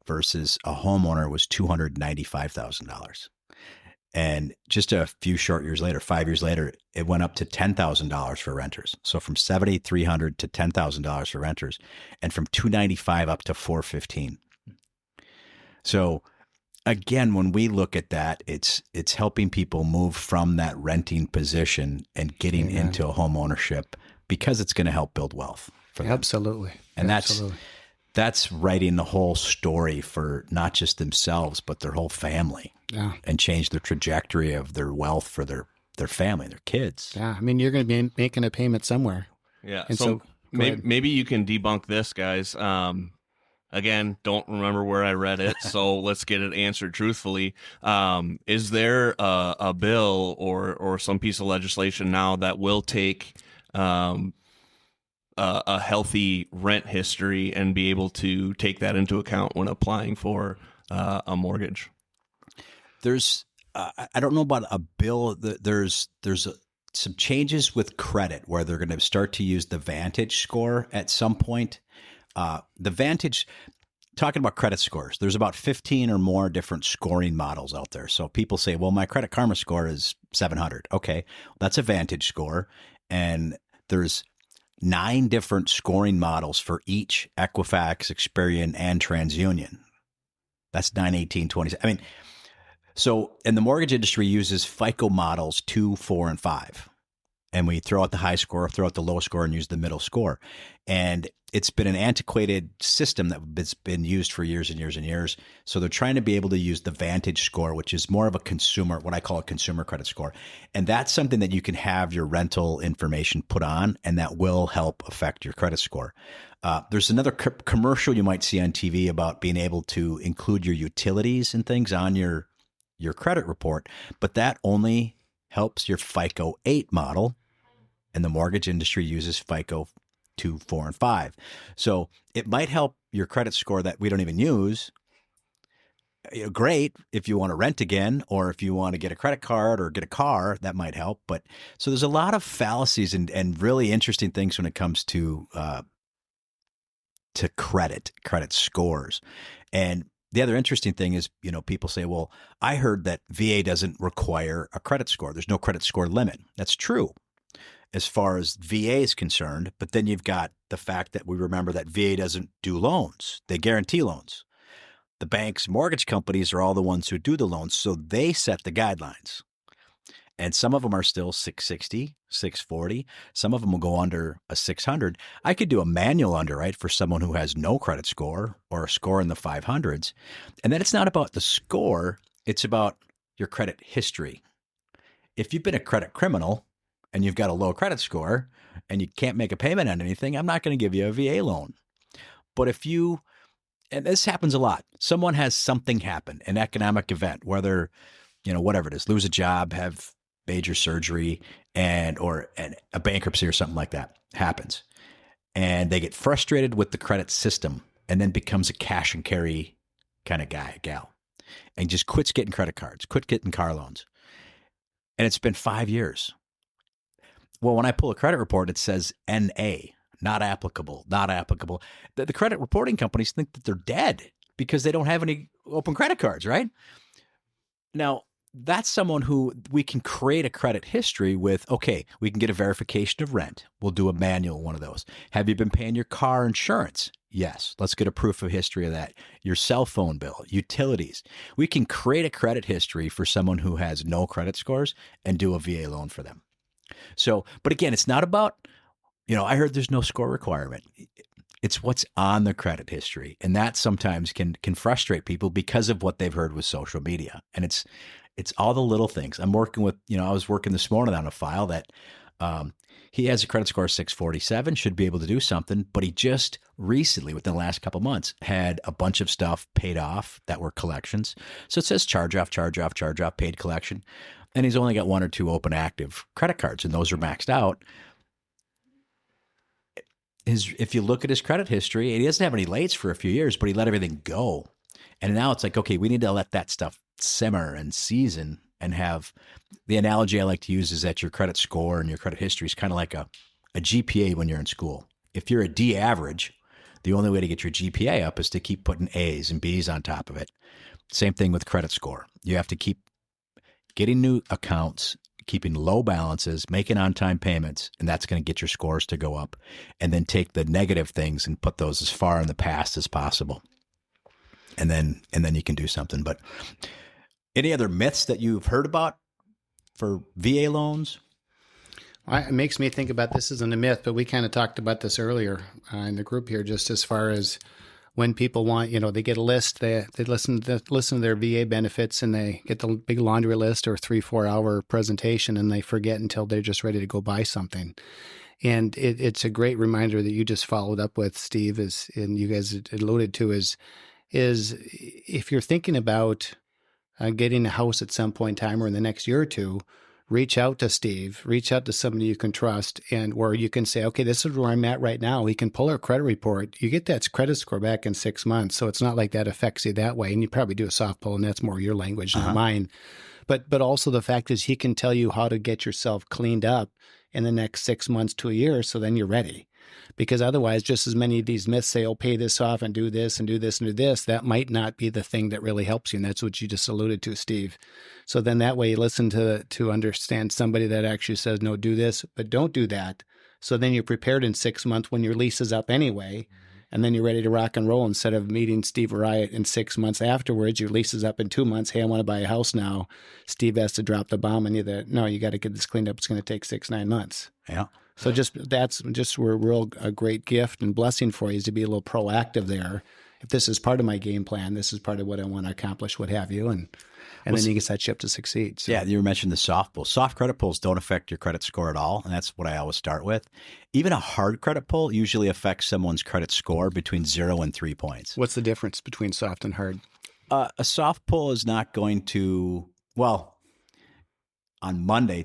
versus a homeowner was $295,000. And just a few short years later, 5 years later, it went up to $10,000 for renters. So from $7,300 to $10,000 for renters, and from $295 up to $415. So again, when we look at that, it's helping people move from that renting position and getting into a home ownership, because it's going to help build wealth for them. Absolutely. And that's writing the whole story for not just themselves, but their whole family. Yeah. And change the trajectory of their wealth for their family, their kids. Yeah. I mean, you're going to be making a payment somewhere. Yeah. And so maybe you can debunk this, guys. Again, don't remember where I read it, so let's get it answered truthfully. Is there a bill or some piece of legislation now that will take a healthy rent history and be able to take that into account when applying for a mortgage? There's, I don't know about a bill. There's some changes with credit where they're going to start to use the Vantage score at some point. The Vantage, talking about credit scores, there's about 15 or more different scoring models out there. So people say, well, my Credit Karma score is 700. Okay, that's a Vantage score. And there's 9 different scoring models for each Equifax, Experian, and TransUnion. That's 9, 18, 20. I mean, so, and the mortgage industry uses FICO models 2, 4, and 5. And we throw out the high score, throw out the low score, and use the middle score. And it's been an antiquated system that's been used for years and years and years. So they're trying to be able to use the Vantage score, which is more of a consumer, what I call a consumer credit score. And that's something that you can have your rental information put on, and that will help affect your credit score. There's another commercial you might see on TV about being able to include your utilities and things on your credit report, but that only helps your FICO 8 model, and the mortgage industry uses FICO 2, 4, and 5. So it might help your credit score that we don't even use. Great if you want to rent again, or if you want to get a credit card or get a car, that might help. But so there's a lot of fallacies and really interesting things when it comes to credit scores. And the other interesting thing is, people say, well, I heard that VA doesn't require a credit score. There's no credit score limit. That's true as far as VA is concerned. But then you've got the fact that we remember that VA doesn't do loans. They guarantee loans. The banks, mortgage companies are all the ones who do the loans. So they set the guidelines. And some of them are still 660, 640. Some of them will go under a 600. I could do a manual underwrite for someone who has no credit score or a score in the 500s. And then it's not about the score. It's about your credit history. If you've been a credit criminal and you've got a low credit score and you can't make a payment on anything, I'm not going to give you a VA loan. But if you, and this happens a lot, someone has something happen, an economic event, whether, whatever it is, lose a job, have major surgery, or a bankruptcy or something like that happens. And they get frustrated with the credit system and then becomes a cash and carry kind of guy, gal, and just quits getting credit cards, quit getting car loans. And it's been 5 years. Well, when I pull a credit report, it says NA, not applicable, not applicable. The credit reporting companies think that they're dead because they don't have any open credit cards, right? Now, that's someone who we can create a credit history with. Okay, we can get a verification of rent. We'll do a manual one of those. Have you been paying your car insurance? Yes. Let's get a proof of history of that. Your cell phone bill, utilities. We can create a credit history for someone who has no credit scores and do a VA loan for them. So, but again, it's not about, I heard there's no score requirement. It's what's on the credit history. And that sometimes can frustrate people because of what they've heard with social media. And it's all the little things. I'm working with, I was working this morning on a file that he has a credit score of 647, should be able to do something, but he just recently, within the last couple of months, had a bunch of stuff paid off that were collections. So it says charge off, paid collection. And he's only got 1 or 2 open active credit cards, and those are maxed out. If you look at his credit history, he doesn't have any lates for a few years, but he let everything go. And now it's like, okay, we need to let that stuff simmer and season and have the analogy I like to use is that your credit score and your credit history is kind of like a GPA when you're in school. If you're a D average, the only way to get your GPA up is to keep putting A's and B's on top of it. Same thing with credit score. You have to keep getting new accounts, keeping low balances, making on-time payments, and that's going to get your scores to go up. And then take the negative things and put those as far in the past as possible. And then you can do something. But any other myths that you've heard about for VA loans? It makes me think about, this isn't a myth, but we kind of talked about this earlier in the group here, just as far as when people want, they get a list, they listen to their VA benefits, and they get the big laundry list or 3-4 hour presentation, and they forget until they're just ready to go buy something. And it's a great reminder that you just followed up with, Steve, and you guys alluded to is if you're thinking about getting a house at some point in time or in the next year or two, reach out to Steve, reach out to somebody you can trust, and where you can say, okay, this is where I'm at right now. We can pull our credit report. You get that credit score back in 6 months. So it's not like that affects you that way. And you probably do a soft pull, and that's more your language, not mine. But also the fact is he can tell you how to get yourself cleaned up in the next 6 months to a year. So then you're ready. Because otherwise, just as many of these myths say, oh, pay this off and do this and do this and do this, that might not be the thing that really helps you. And that's what you just alluded to, Steve. So then that way you listen to understand somebody that actually says, no, do this, but don't do that. So then you're prepared in 6 months when your lease is up anyway. And then you're ready to rock and roll instead of meeting Steve or I in 6 months afterwards. Your lease is up in 2 months. Hey, I want to buy a house now. Steve has to drop the bomb on you that, no, you got to get this cleaned up. It's going to take 6-9 months. Yeah. So that's just a great gift and blessing for you is to be a little proactive there. If this is part of my game plan, this is part of what I want to accomplish, what have you. And then you can set you up to succeed. So. Yeah, you mentioned the soft pull. Soft credit pulls don't affect your credit score at all, and that's what I always start with. Even a hard credit pull usually affects someone's credit score between 0 and 3 points. What's the difference between soft and hard? A soft pull is not going to, well, on Monday,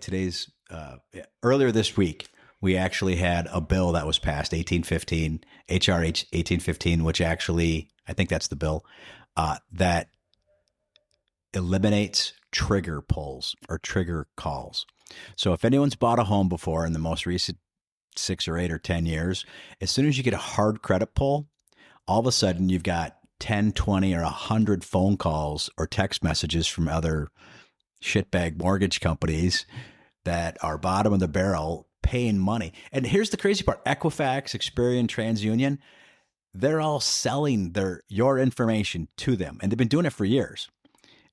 earlier this week, we actually had a bill that was passed, 1815, HR 1815, which actually, I think that's the bill, that eliminates trigger pulls or trigger calls. So if anyone's bought a home before in the most recent 6 or 8 or 10 years, as soon as you get a hard credit pull, all of a sudden you've got 10, 20, or 100 phone calls or text messages from other shitbag mortgage companies that are bottom of the barrel paying money. And here's the crazy part. Equifax, Experian, TransUnion, they're all selling your information to them. And they've been doing it for years.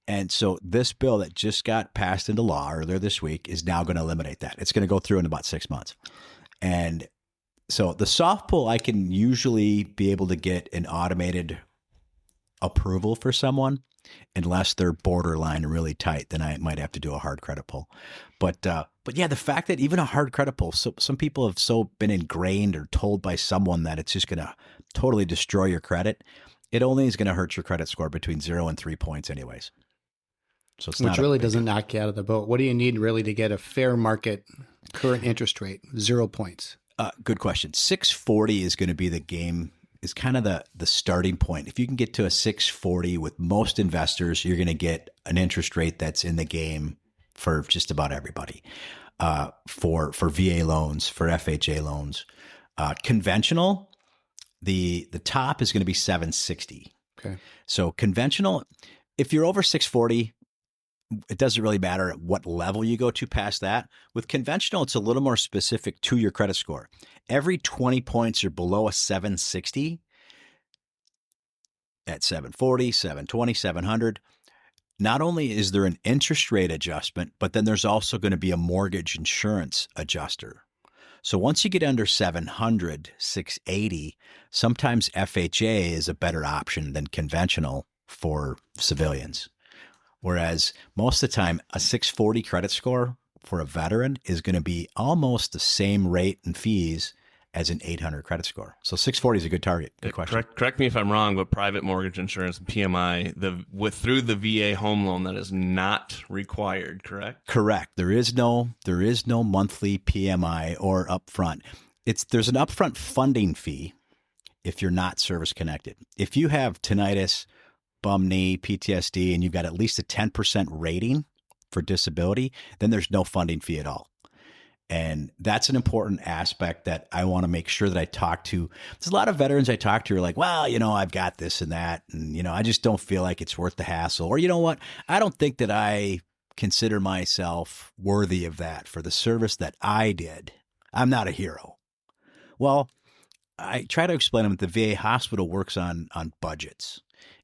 And so this bill that just got passed into law earlier this week is now going to eliminate that. It's going to go through in about 6 months. And so the soft pull, I can usually be able to get an automated approval for someone unless they're borderline really tight, then I might have to do a hard credit pull. But yeah, the fact that even a hard credit pull, so some people have been ingrained or told by someone that it's just going to totally destroy your credit. It only is going to hurt your credit score between 0 and 3 points anyways. So it's which really doesn't knock you out of the boat. What do you need really to get a fair market current interest rate? 0 points. Good question. 640 is going to be the game. Is kind of the starting point. If you can get to a 640 with most investors, you're going to get an interest rate that's in the game for just about everybody. For VA loans, for FHA loans, conventional, the top is going to be 760. Okay. So conventional, if you're over 640, it doesn't really matter at what level you go to past that. With conventional, it's a little more specific to your credit score. Every 20 points you're below a 760, at 740, 720, 700, not only is there an interest rate adjustment, but then there's also going to be a mortgage insurance adjuster. So once you get under 700, 680, sometimes FHA is a better option than conventional for civilians. Whereas most of the time, a 640 credit score for a veteran is going to be almost the same rate and fees as an 800 credit score. So 640 is a good target. Good question. Correct me if I'm wrong, but private mortgage insurance, PMI, through the VA home loan, that is not required, correct? Correct. There is no monthly PMI or upfront. There's an upfront funding fee if you're not service connected. If you have tinnitus, bum knee, PTSD, and you've got at least a 10% rating for disability, then there's no funding fee at all. And that's an important aspect that I want to make sure that I talk to. There's a lot of veterans I talk to who are like, well, I've got this and that. And, I just don't feel like it's worth the hassle. Or, you know what? I don't think that I consider myself worthy of that for the service that I did. I'm not a hero. Well, I try to explain to them that the VA hospital works on budgets.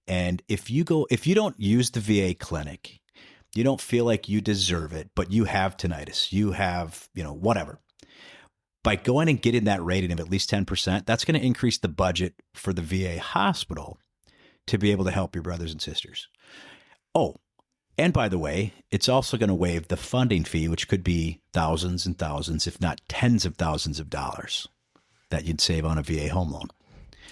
And if you don't use the VA clinic, you don't feel like you deserve it, but you have tinnitus, you have, whatever. By going and getting that rating of at least 10%, that's going to increase the budget for the VA hospital to be able to help your brothers and sisters. Oh, And by the way, it's also going to waive the funding fee, which could be thousands and thousands, if not tens of thousands of dollars that you'd save on a VA home loan.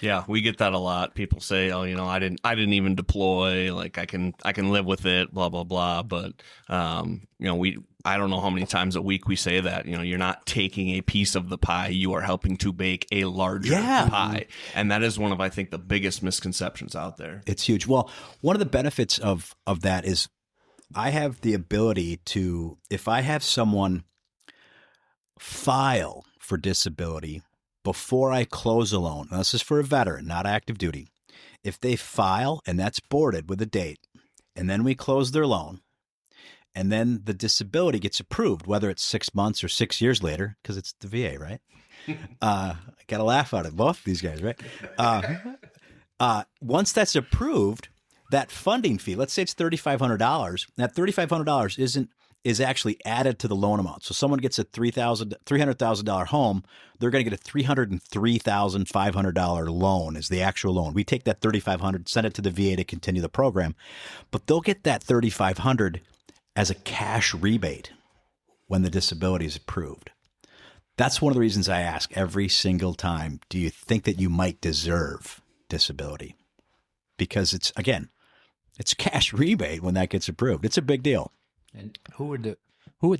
Yeah, we get that a lot. People say, "Oh, I didn't even deploy. Like I can live with it." Blah blah blah. But I don't know how many times a week we say that. You're not taking a piece of the pie; you are helping to bake a larger pie, and that is one of, I think, the biggest misconceptions out there. It's huge. Well, one of the benefits of that is I have the ability to, if I have someone file for disability before I close a loan, now this is for a veteran, not active duty. If they file and that's boarded with a date, and then we close their loan, and then the disability gets approved, whether it's 6 months or 6 years later, because it's the VA, right? I got to laugh out of both these guys, right? Once that's approved, that funding fee, let's say it's $3,500, that $3,500 is actually added to the loan amount. So someone gets a $300,000 home, they're going to get a $303,500 loan as the actual loan. We take that $3,500, send it to the VA to continue the program, but they'll get that $3,500 as a cash rebate when the disability is approved. That's one of the reasons I ask every single time, do you think that you might deserve disability? Because it's a cash rebate when that gets approved. It's a big deal. And who would the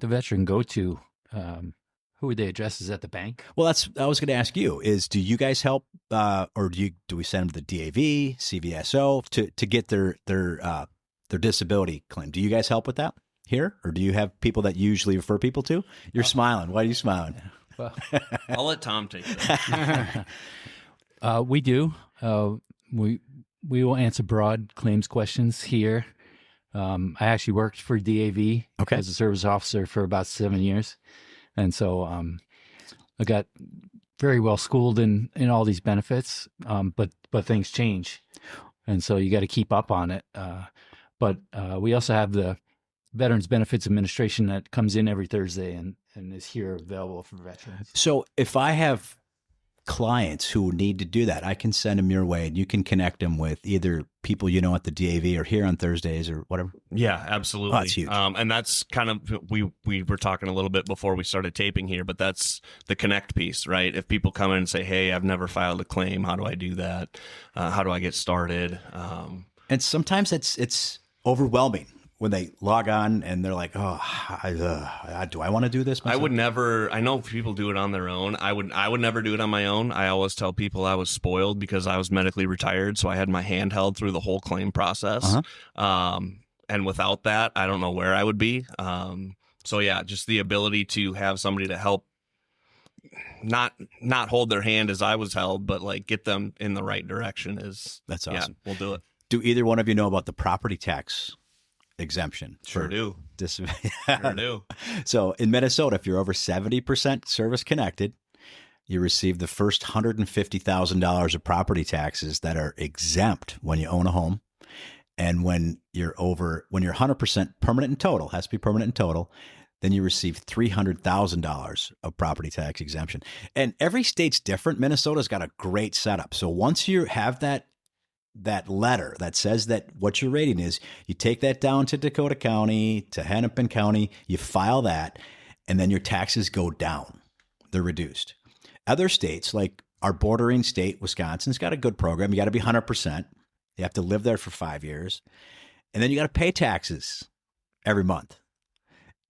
veteran go to? Who would they address? Is that the bank? Well, I was going to ask you, do you guys help, or do we send them to the DAV, CVSO to get their disability claim? Do you guys help with that here, or do you have people that you usually refer people to? You're smiling. Why are you smiling? Well, I'll let Tom take that. We do. We will answer broad claims questions here. I actually worked for DAV as a service officer for about 7 years. And so I got very well schooled in all these benefits, but things change. And so you got to keep up on it. But we also have the Veterans Benefits Administration that comes in every Thursday and is here available for veterans. So if I have clients who need to do that, I can send them your way and you can connect them with either people at the DAV or here on Thursdays or whatever. Yeah, absolutely. Oh, that's huge. And that's kind of, we were talking a little bit before we started taping here, but that's the connect piece, right? If people come in and say, hey, I've never filed a claim, how do I do that? How do I get started? And sometimes it's overwhelming when they log on and they're like, oh, do I want to do this myself? I would never. I know people do it on their own. I would never do it on my own. I always tell people I was spoiled because I was medically retired, so I had my hand held through the whole claim process. And without that, I don't know where I would be. So yeah, just the ability to have somebody to help, not hold their hand as I was held, but like get them in the right direction that's awesome. Yeah, we'll do it. Do either one of you know about the property tax exemption? Sure do. Sure do. So in Minnesota, if you're over 70% service connected, you receive the first $150,000 of property taxes that are exempt when you own a home. And when you're 100% permanent in total, has to be permanent in total, then you receive $300,000 of property tax exemption. And every state's different. Minnesota's got a great setup. So once you have that letter that says that what your rating is, you take that down to Dakota County, to Hennepin County, you file that, and then your taxes go down. They're reduced. Other states, like our bordering state, Wisconsin's got a good program. You got to be 100%. You have to live there for 5 years. And then you got to pay taxes every month.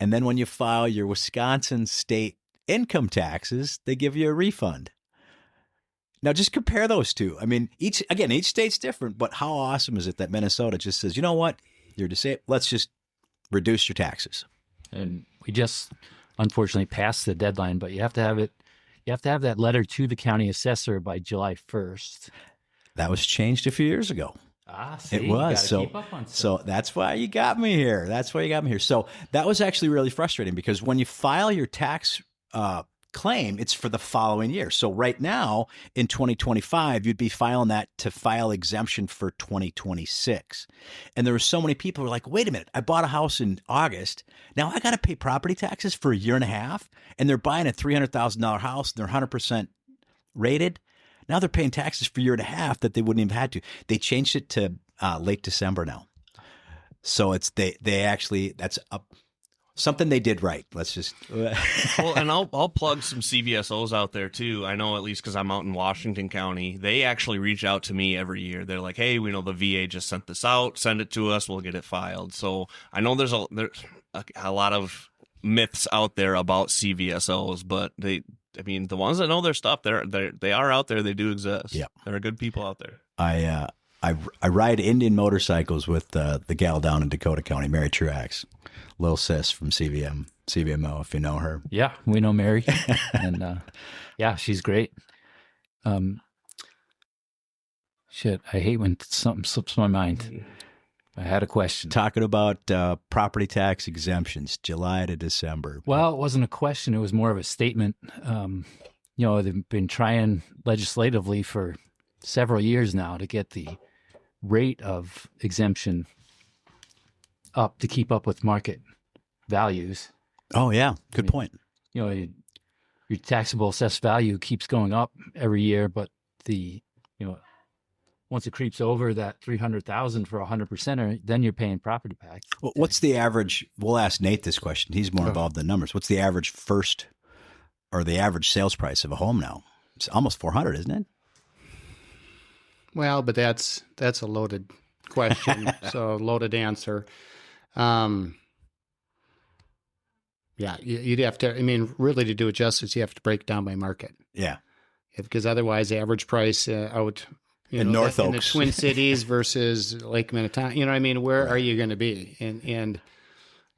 And then when you file your Wisconsin state income taxes, they give you a refund. Now, just compare those two. I mean, each state's different, but how awesome is it that Minnesota just says, you know what, you're disabled, let's just reduce your taxes. And we just unfortunately passed the deadline, but you have to have it. You have to have that letter to the county assessor by July 1st. That was changed a few years ago. See, it was. So that's why you got me here. So that was actually really frustrating because when you file your tax claim, it's for the following year. So right now in 2025, you'd be filing that to file exemption for 2026. And there were so many people who were like, wait a minute, I bought a house in August. Now I got to pay property taxes for a year and a half. And they're buying a $300,000 house. And they're 100% rated. Now they're paying taxes for a year and a half that they wouldn't have had to. They changed it to late December now. So they actually, that's something they did right. Let's just. Well, and I'll plug some CVSOs out there too. I know, at least because I'm out in Washington County, they actually reach out to me every year. They're like, "Hey, we know the VA just sent this out. Send it to us. We'll get it filed." So I know there's a lot of myths out there about CVSOs, but the ones that know their stuff, they are out there. They do exist. Yeah, there are good people out there. I ride Indian motorcycles with the gal down in Dakota County, Mary Truax. Little sis from CVMO, if you know her. Yeah, we know Mary, and yeah, she's great. Shit, I hate when something slips my mind. I had a question. Talking about property tax exemptions, July to December. Well, it wasn't a question. It was more of a statement. They've been trying legislatively for several years now to get the rate of exemption up to keep up with market values. Oh, yeah. Good point. Your taxable assessed value keeps going up every year, but once it creeps over that 300,000 for 100%, then you're paying property tax. Well, what's the average? We'll ask Nate this question. He's more involved in numbers. What's the average the average sales price of a home now? It's almost 400, isn't it? Well, but that's a loaded question, so loaded answer. Yeah, you'd have to. I mean, really, to do it justice, you have to break it down by market. Yeah, because otherwise, the average price out in North Oaks, in the Twin Cities versus Lake Minnetonka. You know what I mean? Where are you going to be? And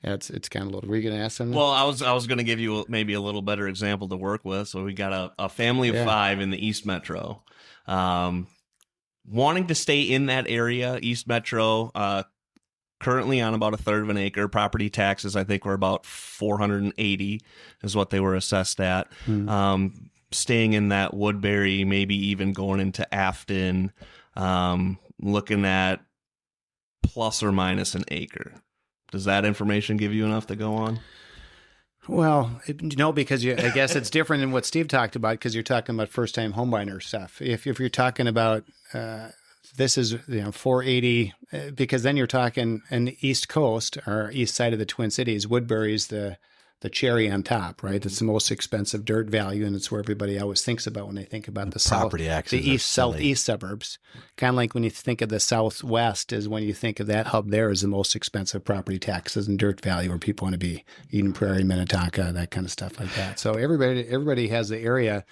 it's kind of loaded. Were you going to ask something? Well, I was going to give you maybe a little better example to work with. So we got a family of 5 in the East Metro, wanting to stay in that area, East Metro. Currently on about a third of an acre. Property taxes, I think, were about $480 is what they were assessed at. Staying in that Woodbury, maybe even going into Afton, looking at plus or minus an acre. Does that information give you enough to go on? Well, because I guess it's different than what Steve talked about, because you're talking about first-time homebuyer stuff. If you're talking about this is 480, because then you're talking in the East Coast or east side of the Twin Cities. Woodbury's the cherry on top, right? It's the most expensive dirt value, and it's where everybody always thinks about when they think about the property south, the southeast suburbs. Kind of like when you think of the Southwest, is when you think of that hub there is the most expensive property taxes and dirt value, where people want to be. Eden Prairie, Minnetonka, that kind of stuff like that. So everybody has the area,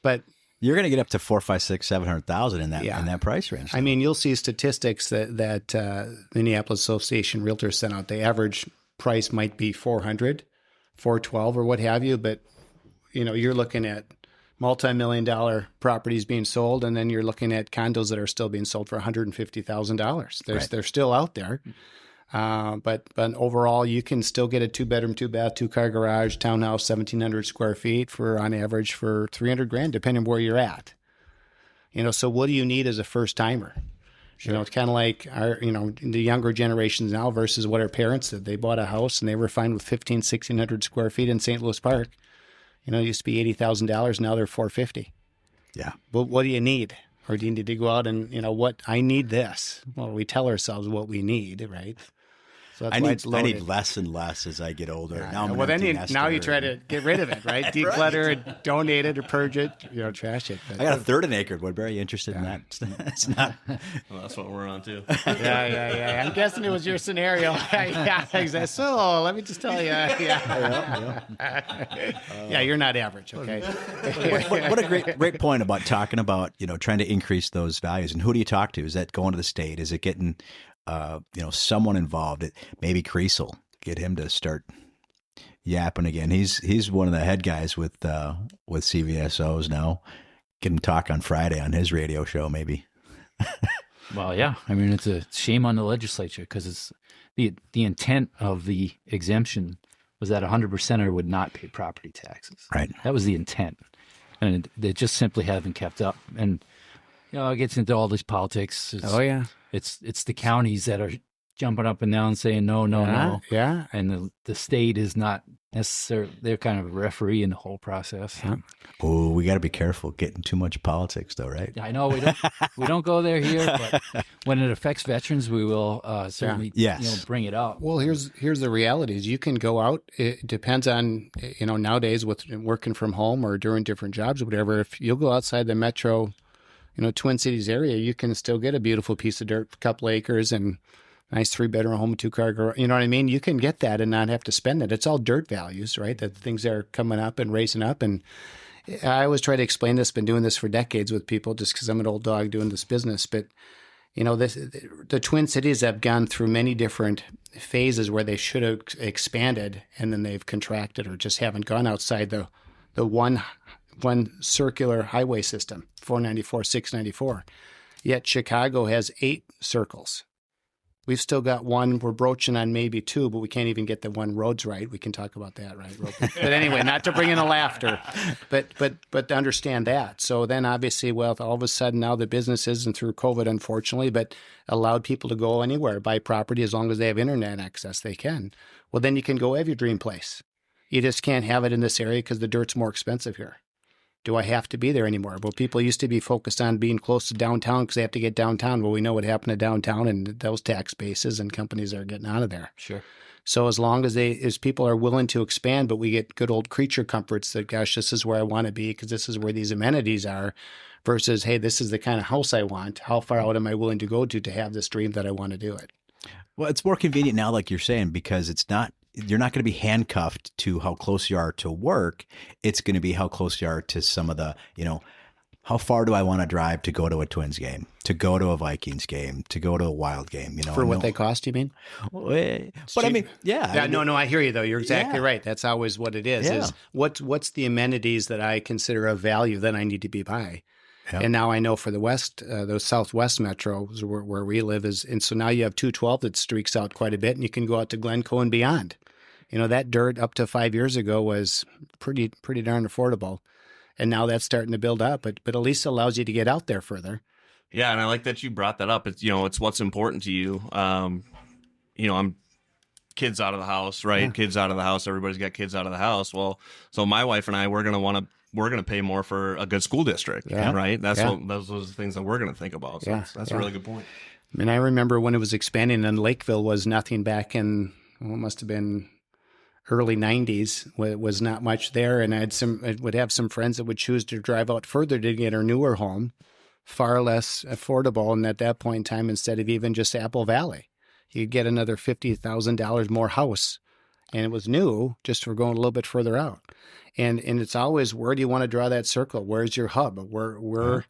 but you're going to get up to 700,000 in that price range. I mean, you'll see statistics that Minneapolis Association Realtors sent out. The average price might be 400, 412, or what have you. But you're looking at multi-million-dollar properties being sold, and then you're looking at condos that are still being sold for $150,000. They're still out there. But overall, you can still get a 2-bedroom, 2-bath, 2-car garage, townhouse, 1,700 square feet on average for $300,000, depending on where you're at. So what do you need as a first timer? Sure. It's kind of like the younger generations now versus what our parents did. They bought a house and they were fine with 1,600 square feet in St. Louis Park. It used to be $80,000. Now they're $450,000. Yeah. But what do you need? Or do you need to go out and, what, I need this? Well, we tell ourselves what we need, right? So that's I need less and less as I get older. Now you try to get rid of it, right? Declutter it, donate it, or purge it, trash it. But I got a third of an acre. Woodbury, you interested in that? It's not. Well, that's what we're on too. Yeah. I'm guessing it was your scenario. Yeah, exactly. So let me just tell you. Yeah, you're not average, okay? What a great point about talking about trying to increase those values. And who do you talk to? Is that going to the state? Is it getting someone involved? Maybe Creasel, get him to start yapping again. He's one of the head guys with CVSOs now. Get him talk on Friday on his radio show, maybe. Well, yeah. I mean, it's a shame on the legislature, because it's the intent of the exemption was that 100%er would not pay property taxes. Right. That was the intent, and they just simply haven't kept up. And it gets into all this politics. It's the counties that are jumping up and down saying no. Yeah. And the state is not necessarily, they're kind of a referee in the whole process. Yeah. Oh, we got to be careful getting too much politics, though, right? I know we don't go there here, but when it affects veterans, we will certainly Yes. bring it up. Well, here's the reality is you can go out. It depends on, nowadays with working from home or doing different jobs or whatever. If you'll go outside the metro, Twin Cities area, you can still get a beautiful piece of dirt, a couple acres, and nice 3-bedroom home, 2-car garage. You know what I mean? You can get that and not have to spend it. It's all dirt values, right? That things are coming up and raising up. And I always try to explain this, been doing this for decades with people just because I'm an old dog doing this business. But, the Twin Cities have gone through many different phases where they should have expanded and then they've contracted or just haven't gone outside the one circular highway system, 494, 694. Yet Chicago has 8 circles. We've still got one. We're broaching on maybe 2, but we can't even get the one roads right. We can talk about that, right? But anyway, not to bring in the laughter, but to understand that. So then obviously, well, all of a sudden now the business isn't through COVID, unfortunately, but allowed people to go anywhere, buy property as long as they have internet access, they can. Well, then you can go have your dream place. You just can't have it in this area because the dirt's more expensive here. Do I have to be there anymore? Well, people used to be focused on being close to downtown because they have to get downtown. Well, we know what happened to downtown and those tax bases and companies are getting out of there. Sure. So as long as people are willing to expand, but we get good old creature comforts that, gosh, this is where I want to be because this is where these amenities are versus, hey, this is the kind of house I want. How far out am I willing to go to have this dream that I want to do it? Well, it's more convenient now, like you're saying, because you're not going to be handcuffed to how close you are to work. It's going to be how close you are to some of the, how far do I want to drive to go to a Twins game, to go to a Vikings game, to go to a Wild game, For what they cost, you mean? But I mean, yeah. No, I hear you though. You're exactly right. That's always what it is. Yeah. Is what's the amenities that I consider of value that I need to be by? Yep. And now I know for the West, those Southwest metros where we live and so now you have 212 that streaks out quite a bit, and you can go out to Glencoe and beyond. That dirt up to 5 years ago was pretty darn affordable, and now that's starting to build up. But at least allows you to get out there further. Yeah, and I like that you brought that up. It's it's what's important to you. I'm kids out of the house, right? Yeah. Kids out of the house. Everybody's got kids out of the house. Well, so my wife and I, we're going to pay more for a good school district, right? Those are the things that we're going to think about. So that's a really good point. I mean, I remember when it was expanding and Lakeville was nothing back in, it must have been early 90s. It was not much there. And I would have some friends that would choose to drive out further to get a newer home, far less affordable. And at that point in time, instead of even just Apple Valley, you'd get another $50,000 more house. And it was new just for going a little bit further out. And it's always, where do you want to draw that circle? Where's your hub? Where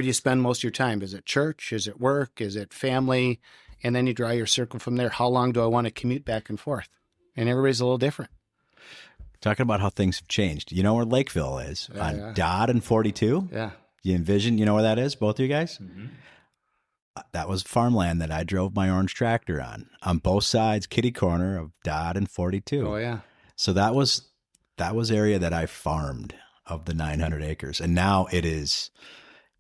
do you spend most of your time? Is it church? Is it work? Is it family? And then you draw your circle from there. How long do I want to commute back and forth? And everybody's a little different. Talking about how things have changed. You know where Lakeville is? On Dodd and 42? Yeah. You envision, you know where that is, both of you guys? Mm-hmm. That was farmland that I drove my orange tractor on both sides, kitty corner of Dodd and 42. Oh, yeah. So that was area that I farmed of the 900 acres. And now it is,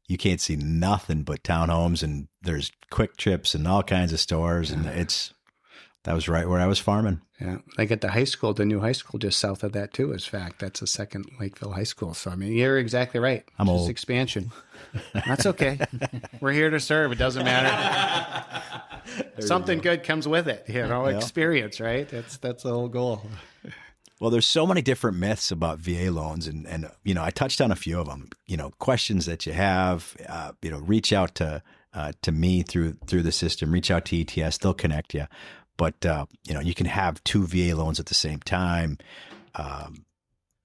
you can't see nothing but townhomes, and there's Quick Trips and all kinds of stores. And that was right where I was farming. Yeah. Like at the high school, the new high school just south of that too, is fact. That's a second Lakeville High School. So, I mean, you're exactly right. I'm old. Just expansion. That's okay. We're here to serve. It doesn't matter. Something good comes with it, experience, right? That's the whole goal. Well, there's so many different myths about VA loans, and I touched on a few of them. Questions that you have. Reach out to me through the system. Reach out to ETS; they'll connect you. But you can have 2 VA loans at the same time.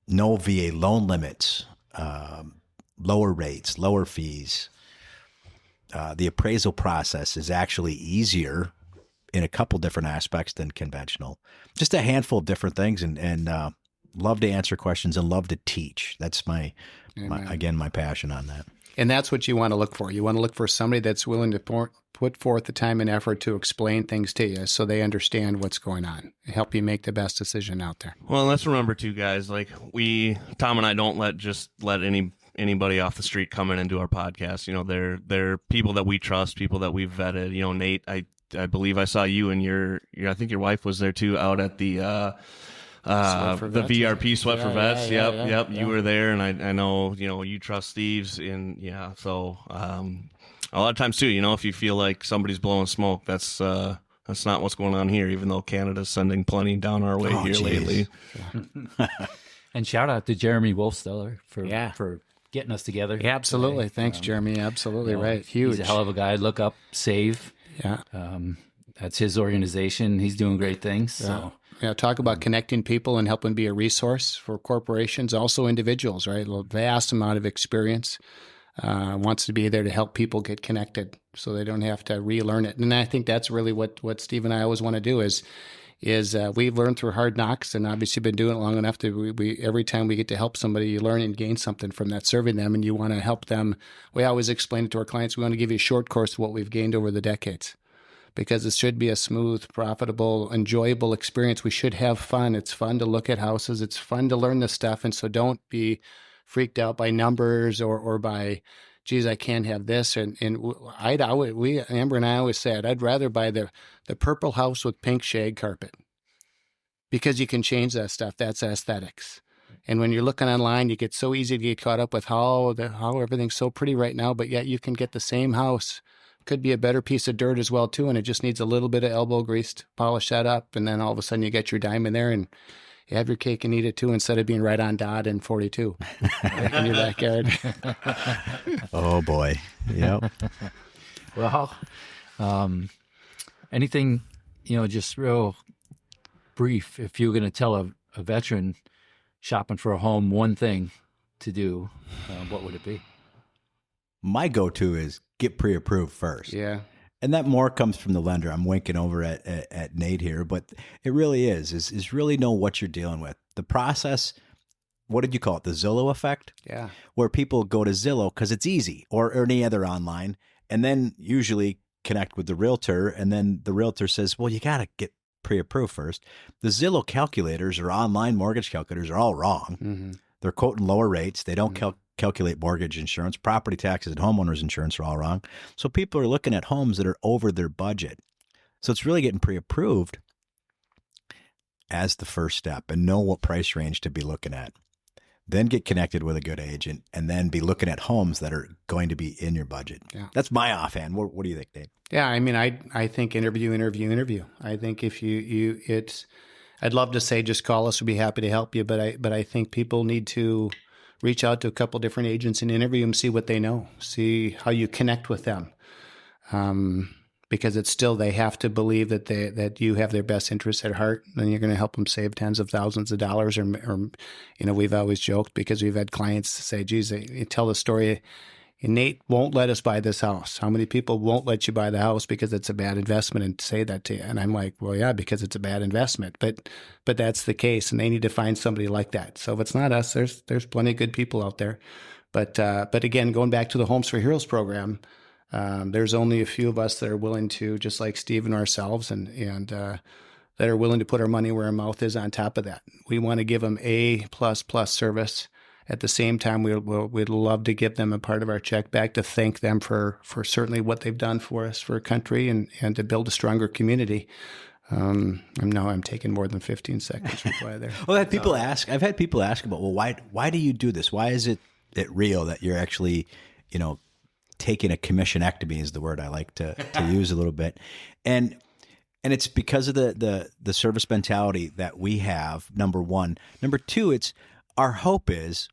No VA loan limits. Lower rates, lower fees. The appraisal process is actually easier in a couple different aspects than conventional. Just a handful of different things, and love to answer questions and love to teach. That's my passion on that. And that's what you want to look for. You want to look for somebody that's willing to put forth the time and effort to explain things to you so they understand what's going on and help you make the best decision out there. Well, let's remember too, guys, like Tom and I don't let anybody off the street come in and do our podcast. They're people that we trust, people that we've vetted. Nate, I believe I saw you and I think your wife was there too, out at the for the Vets. VRP Sweat for Vets. Yep. yeah. You were there, and I know, you trust Steve's, and so a lot of times too, if you feel like somebody's blowing smoke, that's not what's going on here, even though Canada's sending plenty down our way here geez. lately. And shout out to Jeremy Wolfsteller for getting us together. Yeah, absolutely. Thanks, Jeremy. Absolutely right. Huge. He's a hell of a guy. Look up Save. Yeah. That's his organization. He's doing great things. So Talk about connecting people and helping be a resource for corporations, also individuals, right? A vast amount of experience, wants to be there to help people get connected so they don't have to relearn it. And I think that's really what Steve and I always want to do is we've learned through hard knocks, and obviously been doing it long enough that we every time we get to help somebody, you learn and gain something from that, serving them, and you want to help them. We always explain it to our clients. We want to give you a short course of what we've gained over the decades, because it should be a smooth, profitable, enjoyable experience. We should have fun. It's fun to look at houses. It's fun to learn this stuff. And so don't be freaked out by numbers or by, geez, I can't have this. And Amber and I always said, I'd rather buy the purple house with pink shag carpet, because you can change that stuff. That's aesthetics. And when you're looking online, you get so easy to get caught up with how everything's so pretty right now, but yet you can get the same house. Could be a better piece of dirt as well too, and it just needs a little bit of elbow grease to polish that up, and then all of a sudden you get your diamond there, and you have your cake and eat it too, instead of being right on dot in 42 in your backyard. Oh boy, yep. well, anything, just real brief. If you're going to tell a veteran shopping for a home one thing to do, what would it be? My go-to is get pre-approved first. Yeah. And that more comes from the lender. I'm winking over at Nate here, but it really is really know what you're dealing with. The process, what did you call it? The Zillow effect? Yeah. Where people go to Zillow because it's easy, or any other online, and then usually connect with the realtor, and then the realtor says, well, you got to get pre-approved first. The Zillow calculators or online mortgage calculators are all wrong. Mm-hmm. They're quoting lower rates. They don't calculate mortgage insurance, property taxes, and homeowners insurance are all wrong. So people are looking at homes that are over their budget. So it's really getting pre-approved as the first step, and know what price range to be looking at. Then get connected with a good agent, and then be looking at homes that are going to be in your budget. Yeah. That's my offhand. What do you think, Dave? Yeah, I mean, I think interview. I think if I'd love to say just call us, we'll be happy to help you, but I think people need to reach out to a couple different agents and interview them, see what they know, see how you connect with them. Because it's still, they have to believe that you have their best interests at heart, and you're going to help them save tens of thousands of dollars. Or we've always joked, because we've had clients say, geez, they tell the story, Nate won't let us buy this house. How many people won't let you buy the house because it's a bad investment, and say that to you? And I'm like, well, yeah, because it's a bad investment. But that's the case, and they need to find somebody like that. So if it's not us, there's plenty of good people out there. But again, going back to the Homes for Heroes program, there's only a few of us that are willing to, just like Steve and ourselves, and that are willing to put our money where our mouth is on top of that. We want to give them A++ service. At the same time, we'd love to give them a part of our check back to thank them for certainly what they've done for us, for a country, and to build a stronger community. I'm taking more than 15 seconds to reply there. Well, I've had people ask about, well, why do you do this? Why is it real that you're actually, taking a commissionectomy is the word I like to use a little bit. And it's because of the service mentality that we have, number one. Number two, it's our hope is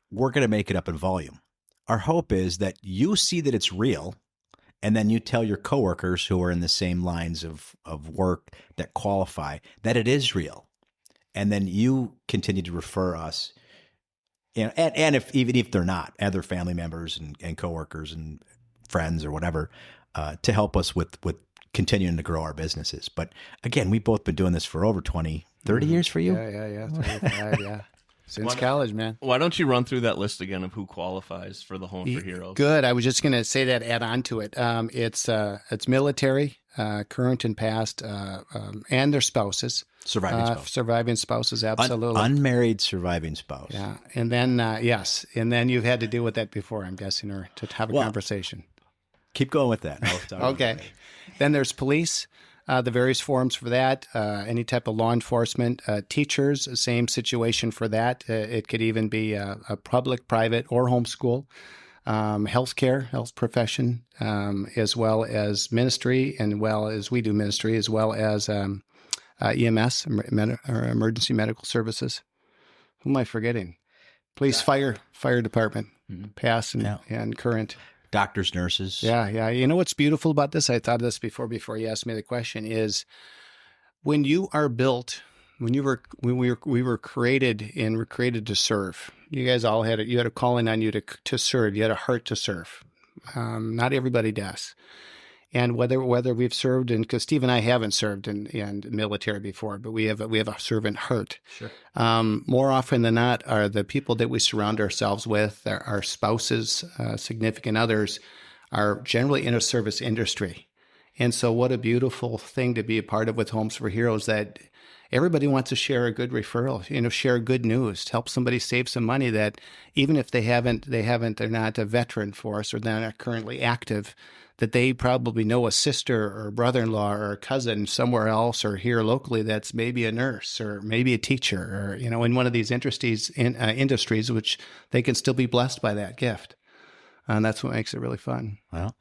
we're going to make it up in volume. Our hope is that you see that it's real, and then you tell your coworkers who are in the same lines of work that qualify that it is real. And then you continue to refer us, and even if they're not, other family members and coworkers and friends or whatever, to help us with continuing to grow our businesses. But again, we've both been doing this for over 20, 30 years for you. Yeah. 35, yeah. Since college, man. Why don't you run through that list again of who qualifies for the Home for Heroes? Good. I was just going to say that, add on to it. It's military, current and past, and their spouses. Surviving spouses, absolutely. Unmarried surviving spouse. Yeah. And then, yes. And then you've had to deal with that before, I'm guessing, or to have a conversation. Keep going with that. Okay. Then there's police. the various forms for that, any type of law enforcement, teachers, same situation for that. It could even be a public, private, or homeschool. Healthcare, health profession, as well as ministry, and well as we do ministry, as well as EMS, or emergency medical services. Who am I forgetting? Police, fire department, past and current. Doctors, nurses. Yeah. You know what's beautiful about this? I thought of this before you asked me the question, is when you are built, when we were created, and we're created to serve. You guys all you had a calling on you to serve. You had a heart to serve. Not everybody does. And whether we've served, and because Steve and I haven't served in military before, but we have a servant heart. Sure. More often than not, are the people that we surround ourselves with, our spouses, significant others, are generally in a service industry. And so, what a beautiful thing to be a part of with Homes for Heroes, that everybody wants to share a good referral, share good news, to help somebody save some money that even if they're not a veteran for us, or they're not currently active, that they probably know a sister or brother-in-law or a cousin somewhere else, or here locally, that's maybe a nurse or maybe a teacher, or, in one of these industries, which they can still be blessed by that gift. And that's what makes it really fun. Well,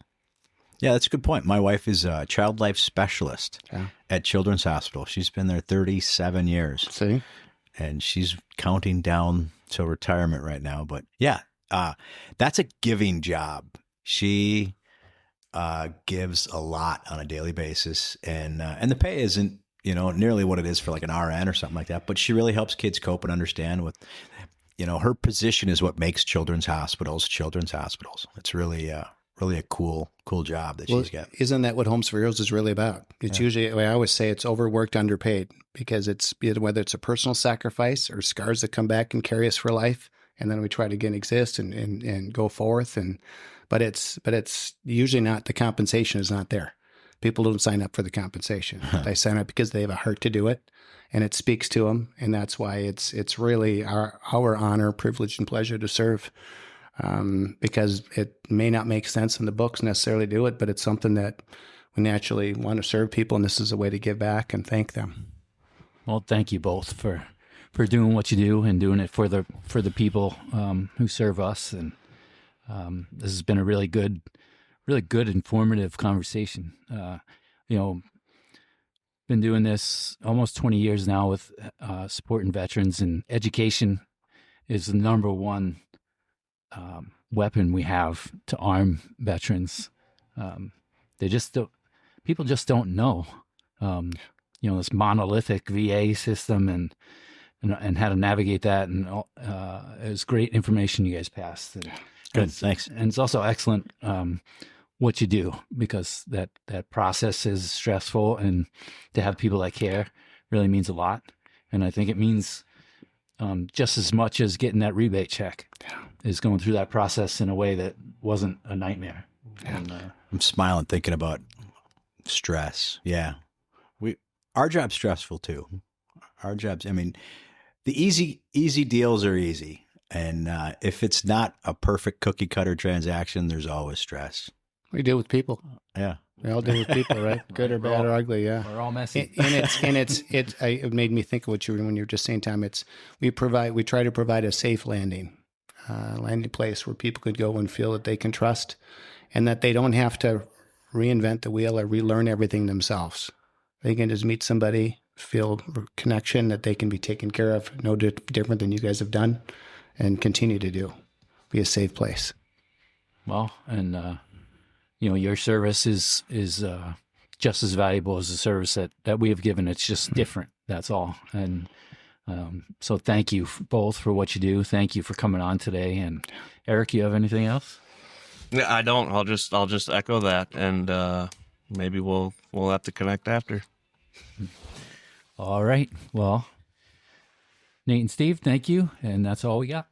yeah, that's a good point. My wife is a child life specialist at Children's Hospital. She's been there 37 years. See? And she's counting down to retirement right now. But yeah, that's a giving job. She gives a lot on a daily basis, and the pay isn't nearly what it is for like an RN or something like that. But she really helps kids cope and understand what her position is. What makes children's hospitals. It's really a cool job that she's got. Isn't that what Homes for Heroes is really about? It's usually, I always say, it's overworked, underpaid, because it's whether it's a personal sacrifice or scars that come back and carry us for life, and then we try to again exist and go forth. But it's usually not, the compensation is not there. People don't sign up for the compensation. They sign up because they have a heart to do it, and it speaks to them. And that's why it's really our honor, privilege, and pleasure to serve, because it may not make sense in the books necessarily do it, but it's something that we naturally want to serve people, and this is a way to give back and thank them. Well, thank you both for doing what you do and doing it for the people who serve us. And this has been a really good, informative conversation. Been doing this almost 20 years now with supporting veterans, and education is the number one weapon we have to arm veterans. People just don't know, this monolithic VA system and how to navigate that. And it was great information you guys passed. Good, thanks. And it's also excellent what you do, because that process is stressful, and to have people that care really means a lot. And I think it means just as much as getting that rebate check is going through that process in a way that wasn't a nightmare. Yeah. And, I'm smiling thinking about stress. Yeah. Our job's stressful too. Our jobs, the easy deals are easy. And if it's not a perfect cookie cutter transaction, there's always stress. We deal with people. Yeah. We all deal with people, right? Good or bad or ugly, yeah. we're all messy. It made me think of what when you were just saying, Tom. We try to provide a safe landing place where people could go and feel that they can trust, and that they don't have to reinvent the wheel or relearn everything themselves. They can just meet somebody, feel connection, that they can be taken care of, no different than you guys have done, and continue to do. Be a safe place. Well, and your service is just as valuable as the service that we have given. It's just different. That's all. And so thank you both for what you do. Thank you for coming on today. And Eric, you have anything else? Yeah, I don't. I'll just echo that, and maybe we'll have to connect after. All right. Well, Nate and Steve, thank you. And that's all we got.